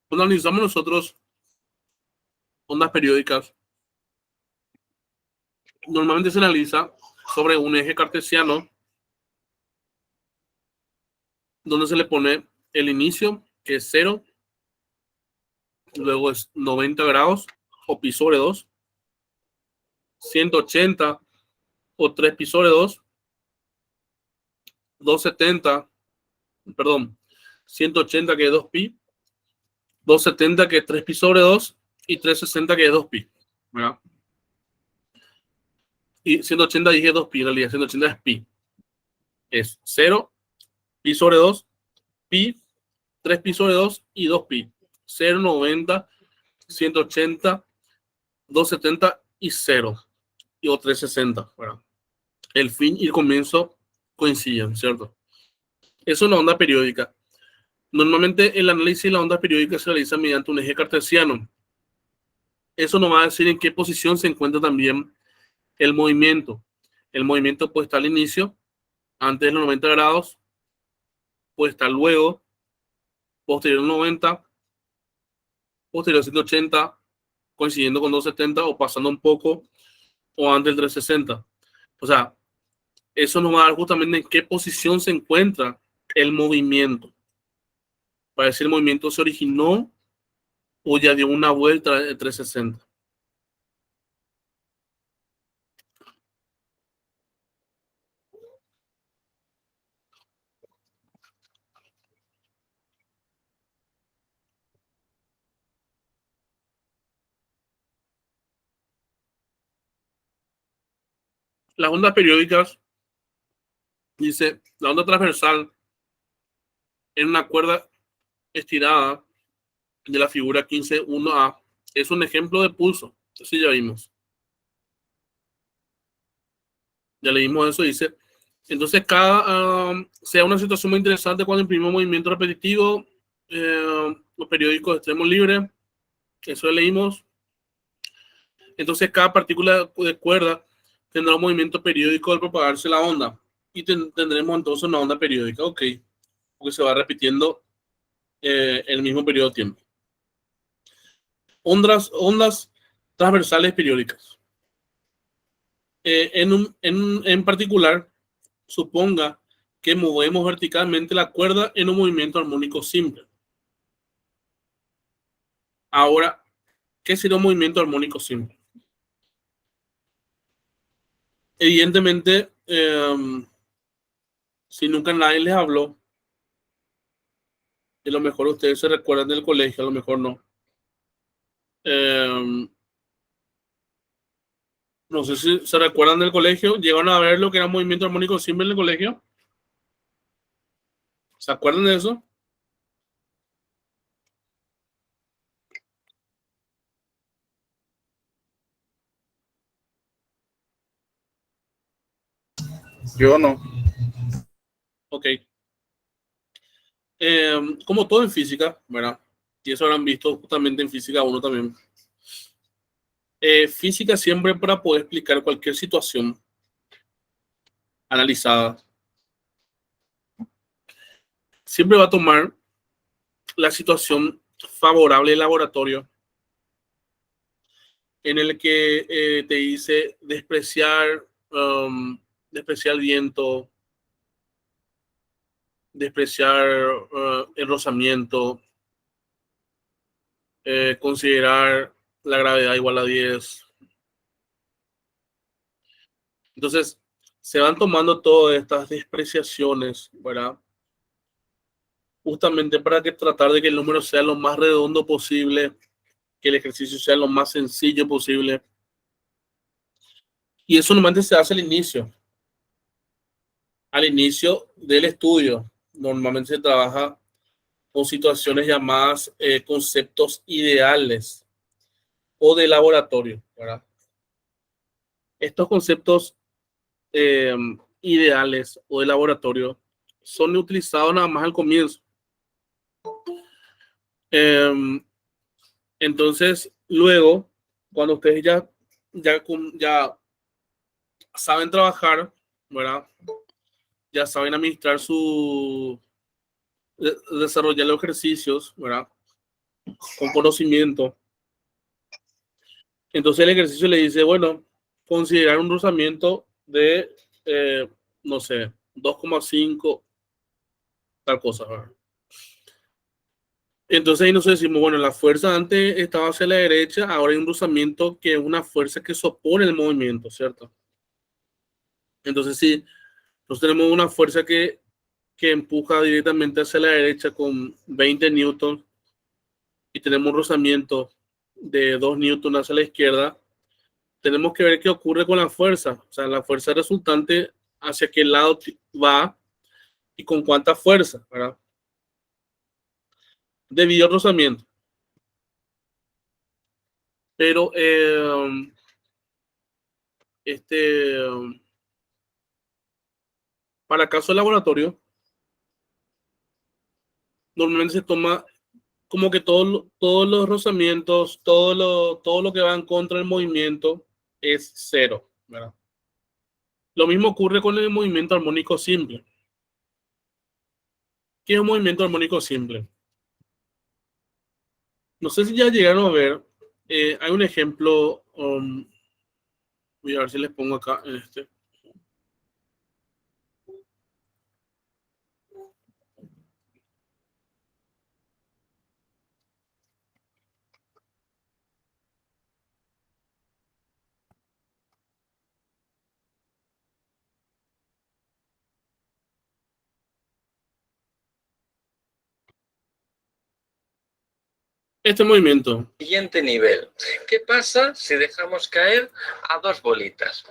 Cuando analizamos nosotros ondas periódicas, normalmente se analiza sobre un eje cartesiano donde se le pone el inicio, que es 0, luego es 90 grados o pi sobre 2, 180 o 3 pi sobre 2, 270, perdón, 180 que es 2 pi, 270 que es 3 pi sobre 2 y 360 que es 2 pi, ¿verdad? Y 180 dije 2 pi, en realidad 180 es pi. Es 0, pi sobre 2, pi, 3 pi sobre 2 y 2 pi. 0, 90, 180, 270 y 0. Y o 360. ¿Verdad? El fin y el comienzo coinciden, ¿cierto? Es una onda periódica. Normalmente el análisis de la onda periódica se realiza mediante un eje cartesiano. Eso nos va a decir en qué posición se encuentra también el movimiento. El movimiento puede estar al inicio, antes de los 90 grados, puede estar luego, posterior a 90, posterior a 180, coincidiendo con 270 o pasando un poco o antes del 360. O sea, eso nos va a dar justamente en qué posición se encuentra el movimiento. Para decir el movimiento se originó o ya dio una vuelta de 360. Las ondas periódicas, dice, la onda transversal en una cuerda estirada de la figura 15.1a es un ejemplo de pulso. Eso ya vimos. Ya leímos eso, dice. Entonces, sea una situación muy interesante cuando imprimimos movimiento repetitivo, los periódicos de extremo libre, eso ya leímos. Entonces, cada partícula de cuerda tendrá un movimiento periódico al propagarse la onda. Y tendremos entonces una onda periódica, ok, porque se va repitiendo el mismo periodo de tiempo. Ondas transversales periódicas. En particular, suponga que movemos verticalmente la cuerda en un movimiento armónico simple. Ahora, ¿qué sería un movimiento armónico simple? Evidentemente, si nunca nadie les habló, a lo mejor ustedes se recuerdan del colegio, a lo mejor no. No sé si se recuerdan del colegio, llegaron a ver lo que era un movimiento armónico simple en el colegio. ¿Se acuerdan de eso? Yo no. Ok. Como todo en física, ¿verdad? Y eso habrán visto justamente en física 1 también. Física siempre para poder explicar cualquier situación analizada, siempre va a tomar la situación favorable del laboratorio en el que te dice despreciar el viento, despreciar el rozamiento, considerar la gravedad igual a 10. Entonces, se van tomando todas estas despreciaciones, ¿verdad? Justamente para que tratar de que el número sea lo más redondo posible, que el ejercicio sea lo más sencillo posible. Y eso normalmente se hace al inicio. Al inicio del estudio, normalmente se trabaja con situaciones llamadas conceptos ideales o de laboratorio, ¿verdad? Estos conceptos eh, ideales o de laboratorio son utilizados nada más al comienzo. Entonces, luego, cuando ustedes ya saben trabajar, ¿verdad? Ya saben administrar desarrollar los ejercicios, ¿verdad? Con conocimiento. Entonces el ejercicio le dice, bueno, considerar un rozamiento de, no sé, 2,5, tal cosa, ¿verdad? Entonces ahí nosotros decimos, bueno, la fuerza antes estaba hacia la derecha, ahora hay un rozamiento que es una fuerza que se opone al movimiento, ¿cierto? Entonces sí, nosotros tenemos una fuerza que empuja directamente hacia la derecha con 20 newtons y tenemos un rozamiento de 2 newtons hacia la izquierda. Tenemos que ver qué ocurre con la fuerza, o sea, la fuerza resultante hacia qué lado va y con cuánta fuerza, ¿verdad? Debido al rozamiento. Pero para caso de laboratorio, normalmente se toma como que todos los rozamientos, todo lo que va en contra del movimiento es cero, ¿verdad? Lo mismo ocurre con el movimiento armónico simple. ¿Qué es un movimiento armónico simple? No sé si ya llegaron a ver, hay un ejemplo, voy a ver si les pongo acá en este. Este movimiento. Siguiente nivel. ¿Qué pasa si dejamos caer a dos bolitas?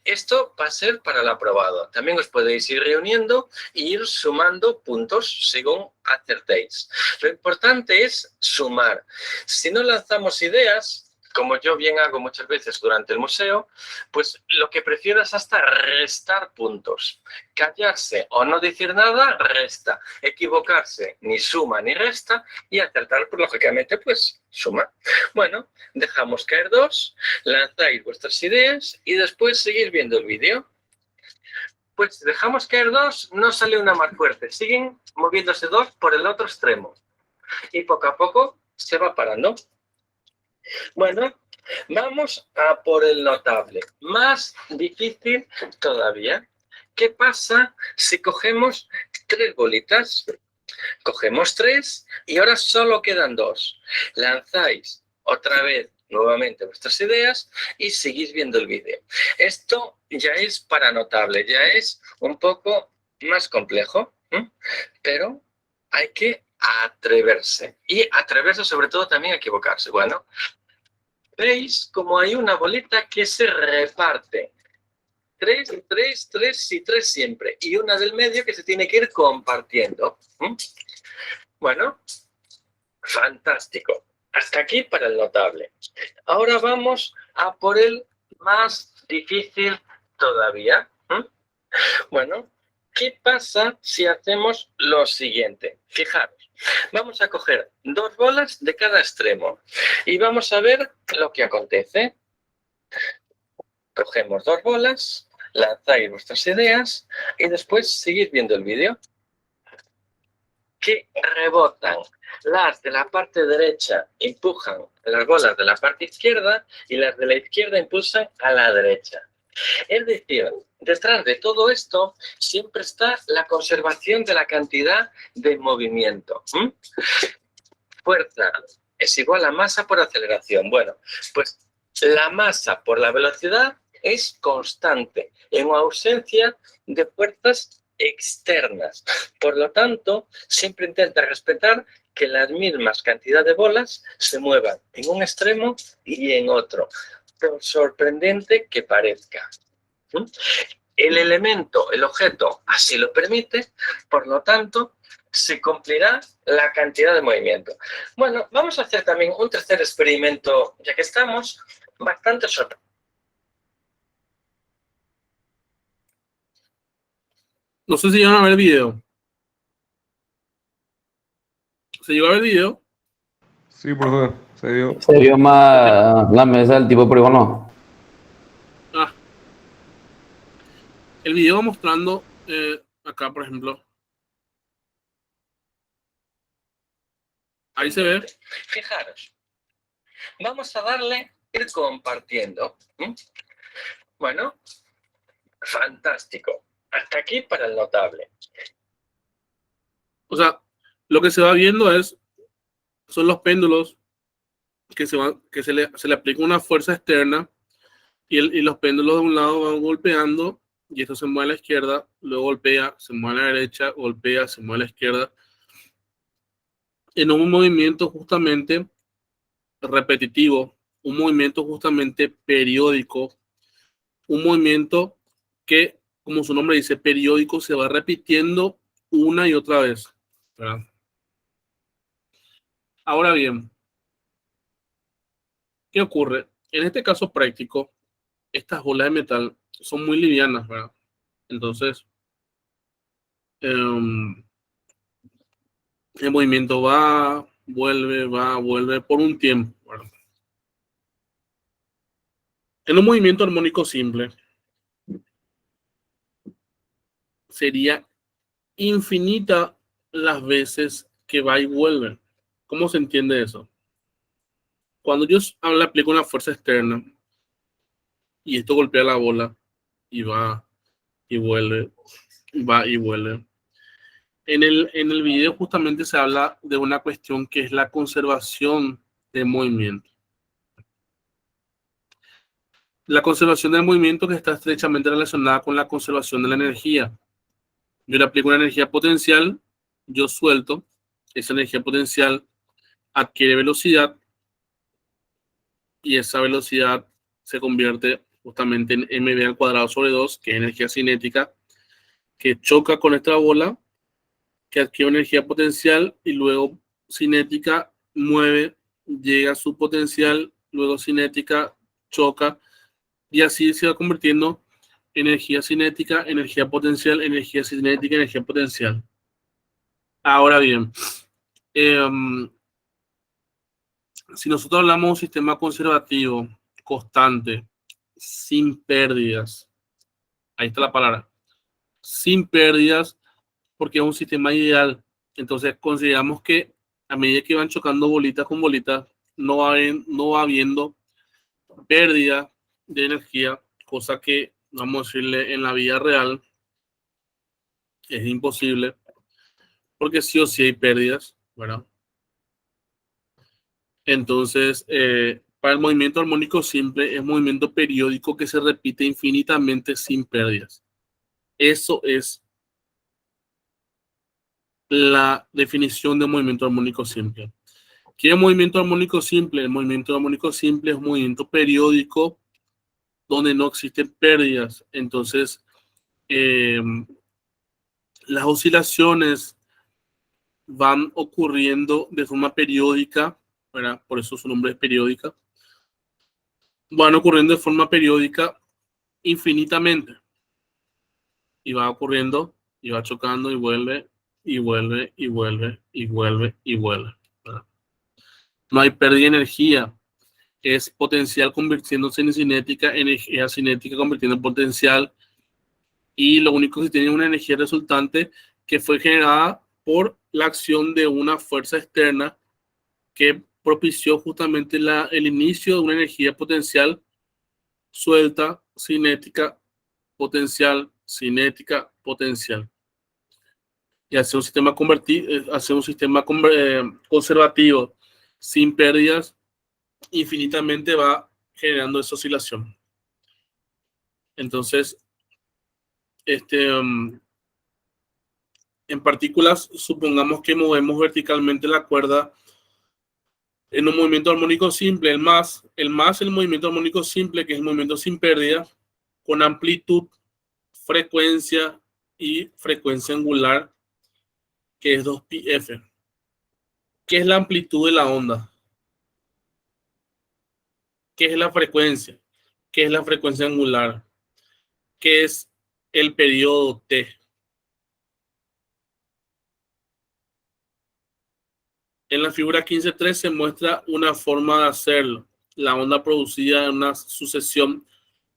Esto va a ser para el aprobado. También os podéis ir reuniendo e ir sumando puntos según acertéis. Lo importante es sumar. Si no lanzamos ideas, como yo bien hago muchas veces durante el museo, pues lo que prefiero es hasta restar puntos. Callarse o no decir nada, resta. Equivocarse, ni suma ni resta. Y acertar, pues lógicamente, pues suma. Bueno, dejamos caer dos, lanzáis vuestras ideas y después seguís viendo el vídeo. Pues dejamos caer dos, no sale una más fuerte. Siguen moviéndose dos por el otro extremo. Y poco a poco se va parando. Bueno, vamos a por el notable. Más difícil todavía. ¿Qué pasa si cogemos tres bolitas? Cogemos tres y ahora solo quedan dos. Lanzáis otra vez nuevamente vuestras ideas y seguís viendo el vídeo. Esto ya es para notable, ya es un poco más complejo, pero hay que atreverse. Y atreverse sobre todo también a equivocarse. Bueno, veis como hay una bolita que se reparte. Tres y tres siempre. Y una del medio que se tiene que ir compartiendo. Bueno, fantástico. Hasta aquí para el notable. Ahora vamos a por el más difícil todavía. Bueno, ¿Qué pasa si hacemos lo siguiente? Fijaros, vamos a coger 2 bolas de cada extremo y vamos a ver lo que acontece. Cogemos 2 bolas, lanzáis vuestras ideas y después seguís viendo el vídeo. Que rebotan. Las de la parte derecha empujan las bolas de la parte izquierda y las de la izquierda impulsan a la derecha. Es decir, detrás de todo esto siempre está la conservación de la cantidad de movimiento. Fuerza es igual a masa por aceleración. Bueno, pues la masa por la velocidad es constante en ausencia de fuerzas externas. Por lo tanto, siempre intenta respetar que las mismas cantidad de bolas se muevan en un extremo y en otro, por sorprendente que parezca. El elemento, el objeto, así lo permite, por lo tanto, se cumplirá la cantidad de movimiento. Bueno, vamos a hacer también un tercer experimento, ya que estamos, bastante sorprendente. No sé si llegan a ver el video. ¿Se llegó a ver el video? Sí, profe, se dio. Se vio más la mesa del tipo polígono. Ah. El video va mostrando acá, por ejemplo. Ahí se ve. Fijaros, vamos a darle ir compartiendo. Bueno, fantástico. Hasta aquí para el notable. O sea, lo que se va viendo son los péndulos que se le aplica una fuerza externa y los péndulos de un lado van golpeando y esto se mueve a la izquierda, luego golpea, se mueve a la derecha, golpea, se mueve a la izquierda. En un movimiento justamente repetitivo, un movimiento justamente periódico, un movimiento que, como su nombre dice, periódico, se va repitiendo una y otra vez, ¿verdad? Ahora bien, ¿qué ocurre? En este caso práctico, estas bolas de metal son muy livianas, ¿verdad? Entonces, el movimiento va, vuelve por un tiempo, ¿verdad? En un movimiento armónico simple, sería infinita las veces que va y vuelve. ¿Cómo se entiende eso? Cuando yo le aplico una fuerza externa y esto golpea la bola y va y vuelve, va y vuelve. En el video justamente se habla de una cuestión que es la conservación del movimiento. La conservación del movimiento que está estrechamente relacionada con la conservación de la energía. Yo le aplico una energía potencial, yo suelto, esa energía potencial adquiere velocidad y esa velocidad se convierte justamente en mv al cuadrado sobre 2, que es energía cinética, que choca con esta bola, que adquiere energía potencial y luego cinética mueve, llega a su potencial, luego cinética choca y así se va convirtiendo energía cinética, energía potencial, energía cinética, energía potencial. Ahora bien, si nosotros hablamos de un sistema conservativo, constante, sin pérdidas, ahí está la palabra, sin pérdidas, porque es un sistema ideal. Entonces consideramos que a medida que van chocando bolitas con bolitas, no va habiendo pérdida de energía, cosa que, vamos a decirle, en la vida real es imposible, porque sí o sí hay pérdidas, ¿verdad? Entonces, para el movimiento armónico simple es un movimiento periódico que se repite infinitamente sin pérdidas. Eso es la definición de movimiento armónico simple. ¿Qué es movimiento armónico simple? El movimiento armónico simple es un movimiento periódico donde no existen pérdidas. Entonces, las oscilaciones van ocurriendo de forma periódica, ¿verdad? Por eso su nombre es periódica. Van ocurriendo de forma periódica infinitamente. Y va ocurriendo y va chocando y vuelve, y vuelve, y vuelve, y vuelve, y vuelve, ¿verdad? No hay pérdida de energía. Es potencial convirtiéndose en cinética, energía cinética convirtiendo en potencial, y lo único que tiene es una energía resultante que fue generada por la acción de una fuerza externa que propició justamente el inicio de una energía potencial suelta, cinética, potencial, cinética, potencial. Y hacer un sistema conservativo sin pérdidas infinitamente va generando esa oscilación. Entonces, en partículas, supongamos que movemos verticalmente la cuerda en un movimiento armónico simple, el movimiento armónico simple, que es el movimiento sin pérdida, con amplitud, frecuencia y frecuencia angular, que es 2πf. ¿Qué es la amplitud de la onda? ¿Qué es la frecuencia? ¿Qué es la frecuencia angular? ¿Qué es el periodo T? En la figura 15.3 se muestra una forma de hacerlo. La onda producida en una sucesión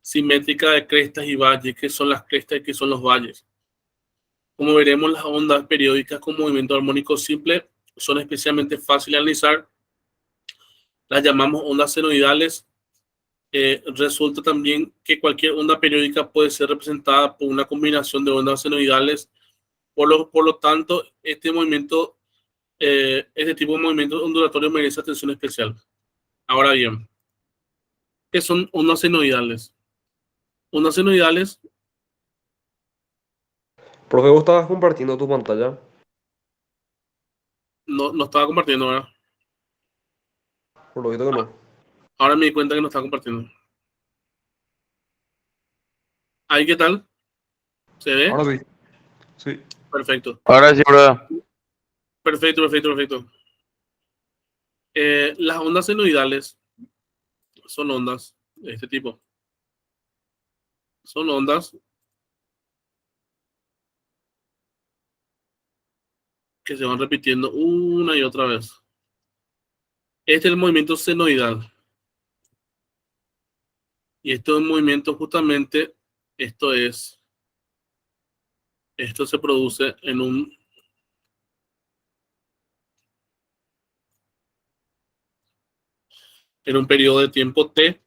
simétrica de crestas y valles. ¿Qué son las crestas y qué son los valles? Como veremos, las ondas periódicas con movimiento armónico simple son especialmente fáciles de analizar. Las llamamos ondas senoidales. Resulta también que cualquier onda periódica puede ser representada por una combinación de ondas senoidales. Por lo tanto, este tipo de movimiento ondulatorio merece atención especial. Ahora bien, ¿qué son ondas senoidales? Ondas senoidales, Profe, vos estabas compartiendo tu pantalla. no estaba compartiendo ahora. Por lo visto que no. Ahora me di cuenta que no estaba compartiendo. ¿Ahí qué tal? ¿Se ve? Ahora sí. Sí. Perfecto. Ahora sí, bro. Perfecto. Las ondas senoidales son ondas de este tipo. Son ondas que se van repitiendo una y otra vez. Este es el movimiento senoidal. Y esto es un movimiento justamente, esto se produce en un periodo de tiempo T.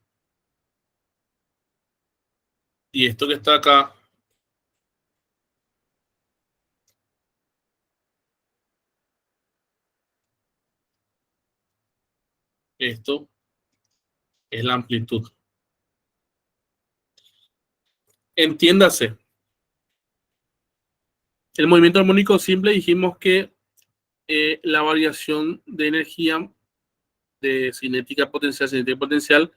Y esto que está acá esto es la amplitud. Entiéndase. El movimiento armónico simple dijimos que la variación de energía de cinética potencial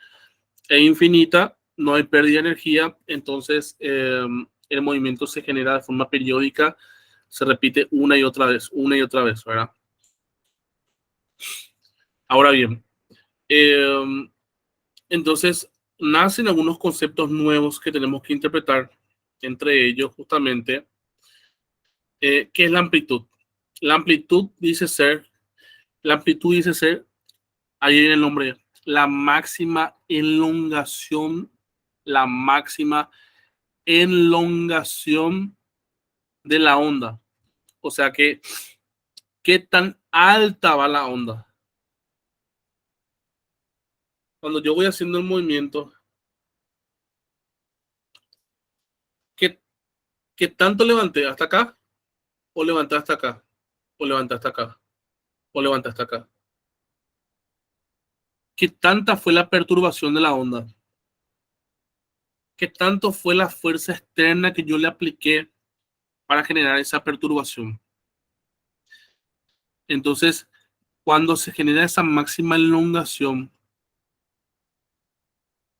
es infinita, no hay pérdida de energía, entonces el movimiento se genera de forma periódica, se repite una y otra vez, ¿verdad? Ahora bien, entonces nacen algunos conceptos nuevos que tenemos que interpretar, entre ellos justamente, ¿qué es la amplitud? La amplitud dice ser, ahí viene el nombre, la máxima elongación de la onda. O sea que, ¿qué tan alta va la onda? Cuando yo voy haciendo el movimiento, ¿qué tanto levanté? ¿Hasta acá? ¿O levanté hasta acá? ¿O levanté hasta acá? ¿O levanté hasta acá? ¿Qué tanta fue la perturbación de la onda? ¿Qué tanto fue la fuerza externa que yo le apliqué para generar esa perturbación? Entonces, cuando se genera esa máxima elongación,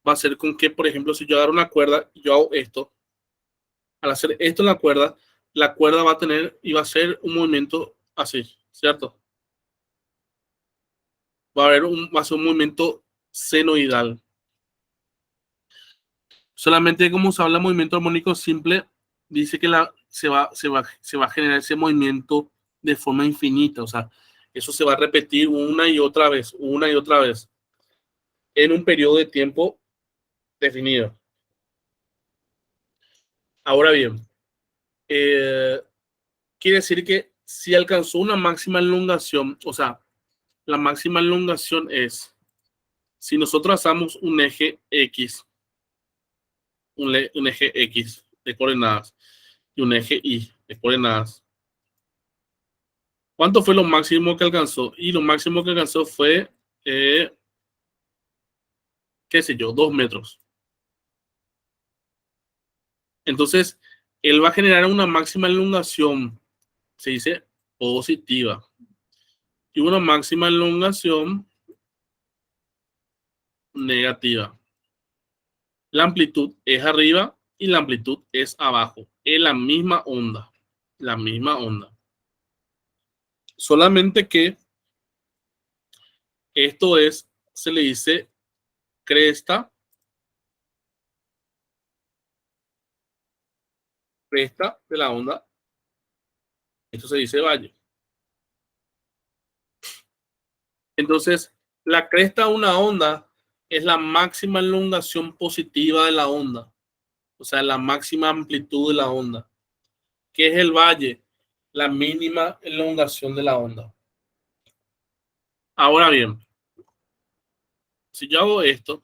va a ser con que, por ejemplo, si yo agarro una cuerda y yo hago esto, al hacer esto en la cuerda va a tener y va a ser un movimiento así, ¿cierto? Va a ser un movimiento senoidal. Solamente como se habla de movimiento armónico simple, dice que se va a generar ese movimiento de forma infinita. O sea, eso se va a repetir una y otra vez, en un periodo de tiempo definido. Ahora bien, quiere decir que si alcanzó una máxima elongación, o sea, la máxima elongación es, si nosotros trazamos un eje X, un eje X de coordenadas y un eje Y de coordenadas, ¿cuánto fue lo máximo que alcanzó? Y lo máximo que alcanzó fue, qué sé yo, 2 metros. Entonces, él va a generar una máxima elongación, se dice positiva, y una máxima elongación negativa. La amplitud es arriba y la amplitud es abajo. Es la misma onda. La misma onda. Solamente que esto es, se le dice cresta de la onda. Esto se dice valle. Entonces, la cresta de una onda es la máxima elongación positiva de la onda. O sea, la máxima amplitud de la onda. ¿Qué es el valle? La mínima elongación de la onda. Ahora bien, si yo hago esto,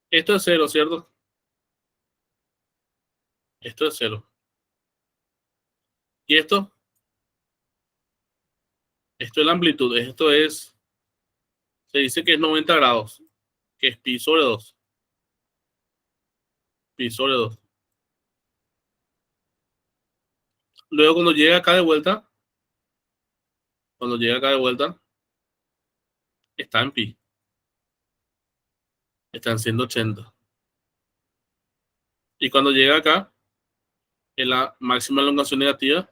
esto es 0, ¿cierto? Esto es 0. ¿Y esto? Esto es la amplitud. Esto es, se dice que es 90 grados, que es pi sobre 2. Pi sobre 2. Luego cuando llega acá de vuelta, está en pi. Está en 180. Y cuando llega acá, en la máxima elongación negativa,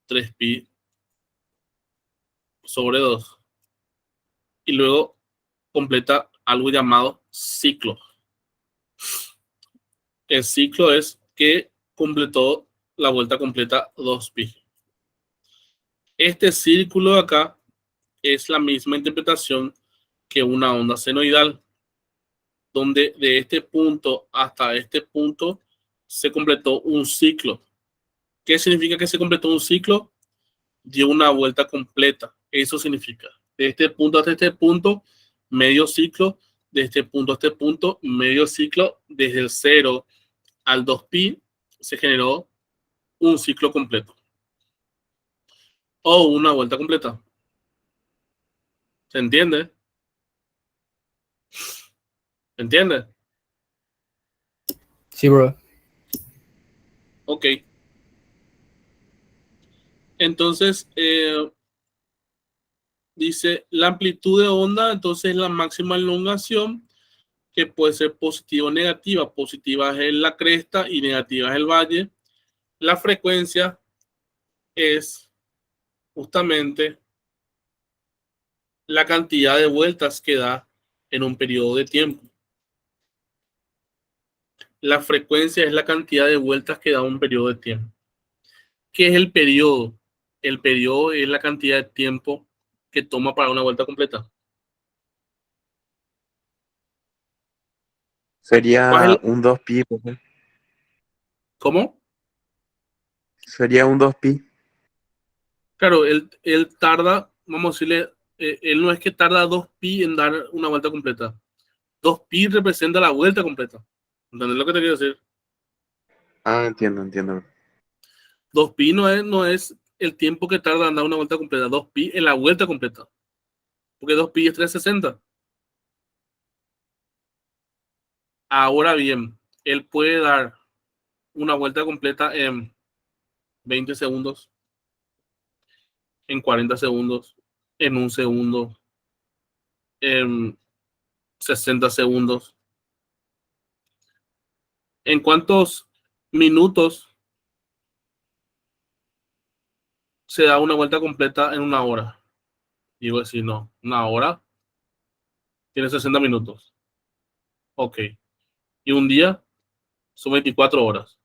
3 pi sobre 2. Y luego completa algo llamado ciclo. El ciclo es que completó la vuelta completa 2pi. Este círculo de acá es la misma interpretación que una onda senoidal, donde de este punto hasta este punto se completó un ciclo. ¿Qué significa que se completó un ciclo? Dio una vuelta completa. Eso significa, de este punto hasta este punto, medio ciclo, de este punto a este punto, medio ciclo, desde el 0 al 2pi se generó un ciclo completo o una vuelta completa. ¿Se entiende? ¿Se entiende? Sí, bro. Ok. Entonces, dice la amplitud de onda, entonces la máxima elongación, que puede ser positiva o negativa. Positiva es la cresta y negativa es el valle. La frecuencia es justamente la cantidad de vueltas que da en un periodo de tiempo. La frecuencia es la cantidad de vueltas que da un periodo de tiempo. ¿Qué es el periodo? El periodo es la cantidad de tiempo que toma para una vuelta completa. Sería un 2pi, profe. ¿Cómo? Sería un 2pi. Claro, él tarda, vamos a decirle, él no es que tarda 2pi en dar una vuelta completa. 2pi representa la vuelta completa. ¿Entendés lo que te quiero decir? Ah, entiendo. 2pi no es el tiempo que tarda en dar una vuelta completa. 2pi es la vuelta completa. Porque 2pi es 360. Ahora bien, él puede dar una vuelta completa en 20 segundos, en 40 segundos, en 1 segundo, en 60 segundos. ¿En cuántos minutos se da una vuelta completa en una hora. Digo así, no, una hora tiene 60 minutos. Ok. Y un día son 24 horas.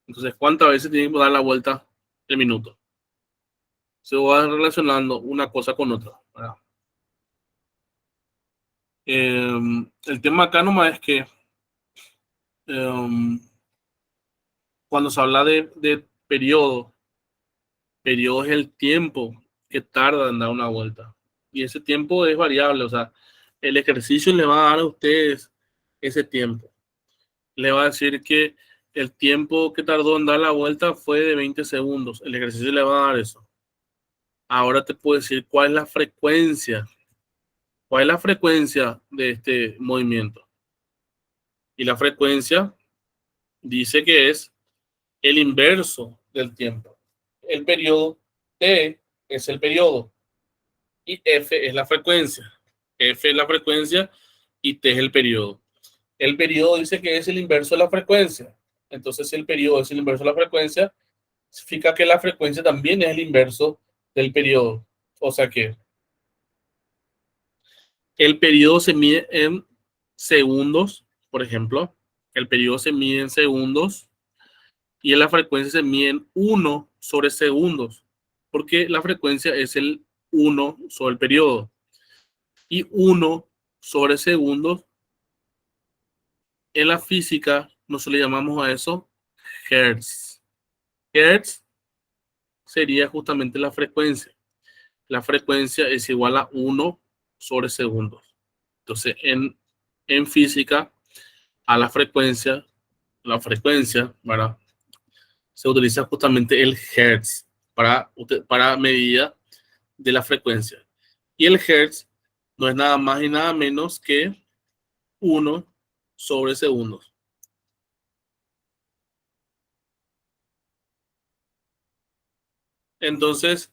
Entonces, ¿cuántas veces tiene que dar la vuelta el minuto? Se va relacionando una cosa con otra, ¿verdad? El tema acá nomás es que cuando se habla de periodo es el tiempo que tarda en dar una vuelta. Y ese tiempo es variable, o sea, el ejercicio le va a dar a ustedes ese tiempo. Le va a decir que el tiempo que tardó en dar la vuelta fue de 20 segundos. El ejercicio le va a dar eso. Ahora te puedo decir cuál es la frecuencia. ¿Cuál es la frecuencia de este movimiento? Y la frecuencia dice que es el inverso del tiempo. El periodo T es el periodo y F es la frecuencia. F es la frecuencia y T es el periodo. El periodo dice que es el inverso de la frecuencia. Entonces, si el periodo es el inverso de la frecuencia, significa que la frecuencia también es el inverso del periodo. O sea que el periodo se mide en segundos, por ejemplo. El periodo se mide en segundos y la frecuencia se mide en 1 sobre segundos, porque la frecuencia es el 1 sobre el periodo. Y 1 sobre segundos, en la física nosotros le llamamos a eso hertz. Hertz sería justamente la frecuencia. La frecuencia es igual a 1 sobre segundos. Entonces, en física, a la frecuencia, ¿verdad? Se utiliza justamente el hertz para medida de la frecuencia. Y el hertz no es nada más y nada menos que 1 sobre segundos. Entonces,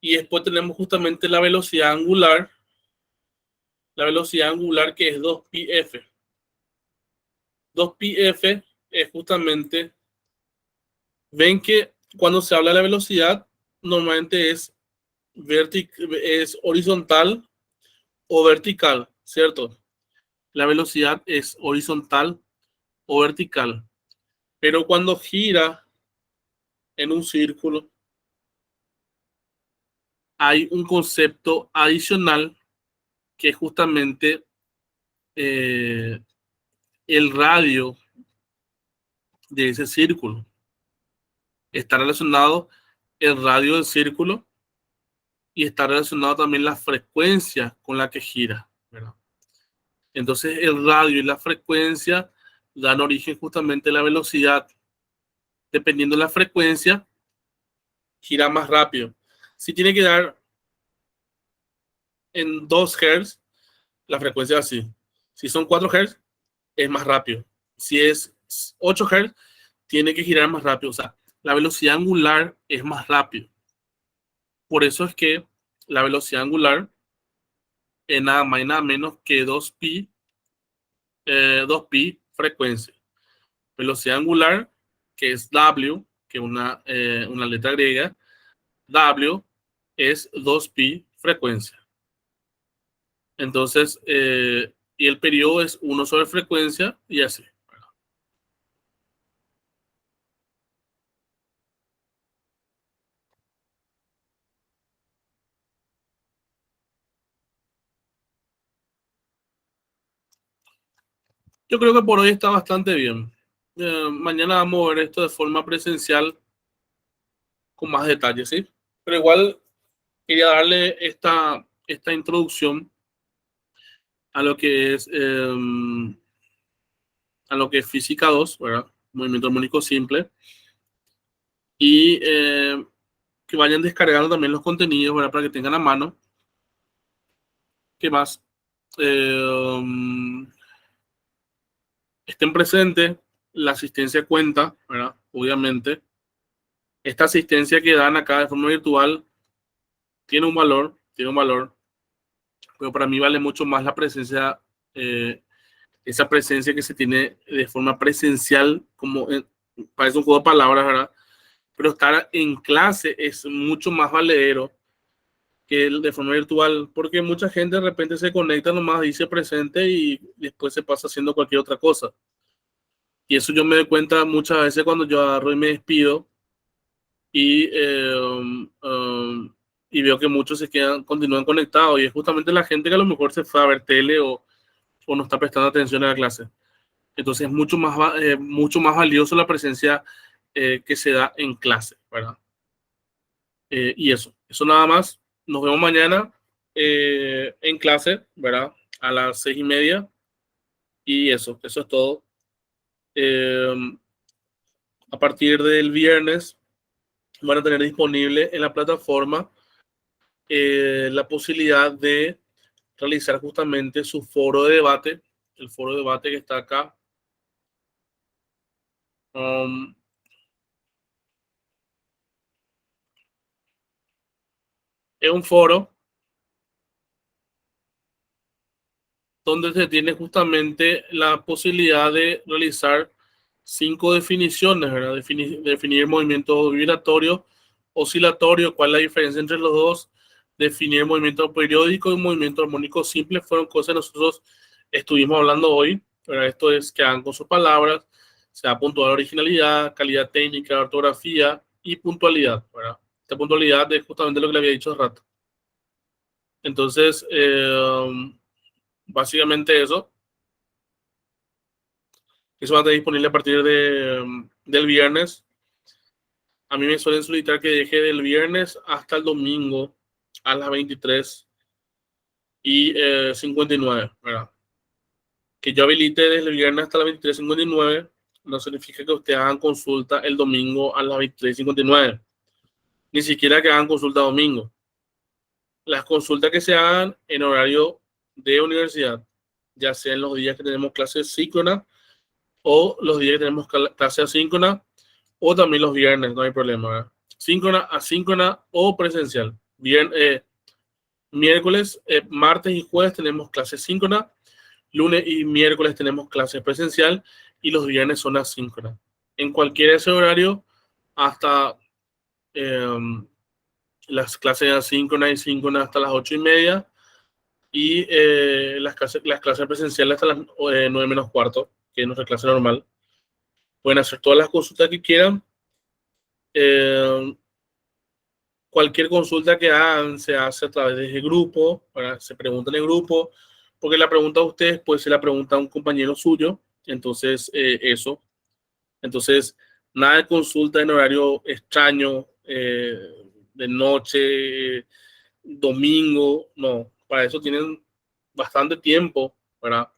y después tenemos justamente la velocidad angular. La velocidad angular que es 2πf. 2πf es justamente, ven que cuando se habla de la velocidad, normalmente es horizontal o vertical, ¿cierto? La velocidad es horizontal o vertical. Pero cuando gira en un círculo, hay un concepto adicional que es justamente el radio de ese círculo. Está relacionado el radio del círculo y está relacionado también la frecuencia con la que gira, ¿verdad? Entonces el radio y la frecuencia dan origen justamente a la velocidad. Dependiendo de la frecuencia, gira más rápido. Si tiene que dar en 2 Hz, la frecuencia es así. Si son 4 Hz, es más rápido. Si es 8 Hz, tiene que girar más rápido. O sea, la velocidad angular es más rápido. Por eso es que la velocidad angular es nada más y nada menos que 2pi frecuencia. Velocidad angular, que es W, que es una letra griega, W es 2pi frecuencia. Entonces, y el periodo es 1 sobre frecuencia y así. Yo creo que por hoy está bastante bien. Mañana vamos a ver esto de forma presencial con más detalles, ¿sí? Pero igual quería darle esta introducción a lo que es física 2, ¿verdad? Movimiento armónico simple. Y que vayan descargando también los contenidos, ¿verdad? Para que tengan a mano. ¿Qué más? Estén presentes, la asistencia cuenta, ¿verdad? Obviamente. Esta asistencia que dan acá de forma virtual tiene un valor, pero para mí vale mucho más la presencia, esa presencia que se tiene de forma presencial, como parece un juego de palabras, ¿verdad? pero estar en clase es mucho más valedero que el de forma virtual, porque mucha gente de repente se conecta nomás, dice presente y después se pasa haciendo cualquier otra cosa. Y eso yo me doy cuenta muchas veces cuando yo agarro y me despido y, y veo que muchos se quedan, continúan conectados, y es justamente la gente que a lo mejor se fue a ver tele o no está prestando atención a la clase. Entonces es mucho más valioso la presencia que se da en clase, ¿verdad? Y eso nada más. Nos vemos mañana en clase, ¿verdad? A las 6:30. Y eso es todo. A partir del viernes van a tener disponible en la plataforma la posibilidad de realizar justamente su foro de debate, el foro de debate que está acá. Es un foro donde se tiene justamente la posibilidad de realizar 5 definiciones, ¿verdad? Definir movimiento vibratorio, oscilatorio, cuál es la diferencia entre los dos, definir movimiento periódico y movimiento armónico simple, fueron cosas que nosotros estuvimos hablando hoy, ¿verdad? Esto es que hagan con sus palabras, sea puntual originalidad, calidad técnica, ortografía y puntualidad, ¿verdad? Esta puntualidad es justamente lo que le había dicho hace rato. Entonces, básicamente eso va a estar disponible a partir del viernes. A mí me suelen solicitar que deje del viernes hasta el domingo a las 23:59, ¿verdad? Que yo habilite desde el viernes hasta las 23:59 no significa que ustedes hagan consulta el domingo a las 23:59. Ni siquiera que hagan consulta domingo. Las consultas que se hagan en horario de universidad, ya sea en los días que tenemos clases síncronas o los días que tenemos clase asíncrona, o también los viernes, no hay problema, ¿verdad? Síncrona, asíncrona o presencial. Miércoles, martes y jueves tenemos clase síncrona, lunes y miércoles tenemos clase presencial y los viernes son asíncronas. En cualquier de ese horario, hasta las clases asíncronas y síncronas hasta las 8:30 y las clases presenciales hasta las 9:45, que es nuestra clase normal. Pueden hacer todas las consultas que quieran. Cualquier consulta que hagan se hace a través de ese grupo, ¿verdad? Se pregunta en el grupo, porque la pregunta a ustedes puede ser la pregunta a un compañero suyo. Entonces, eso. Entonces, nada de consulta en horario extraño, de noche, domingo, no. Para eso tienen bastante tiempo, ¿verdad?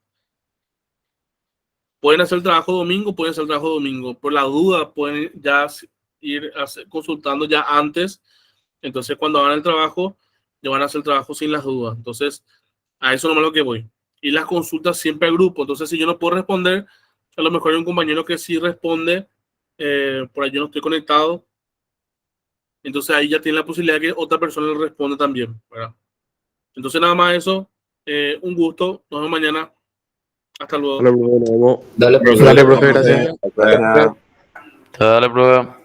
Pueden hacer el trabajo domingo, pueden hacer el trabajo domingo. Por la duda, pueden ya ir consultando ya antes. Entonces, cuando hagan el trabajo, ya van a hacer el trabajo sin las dudas. Entonces, a eso nomás lo que voy. Y las consultas siempre al grupo. Entonces, si yo no puedo responder, a lo mejor hay un compañero que sí responde. Por ahí yo no estoy conectado. Entonces, ahí ya tiene la posibilidad de que otra persona le responda también, ¿verdad? Entonces, nada más eso. Un gusto. Nos vemos mañana. Hasta luego. Dale, profe, nos vemos. Dale, profe. Dale, profe, gracias. Gracias. Dale, profe.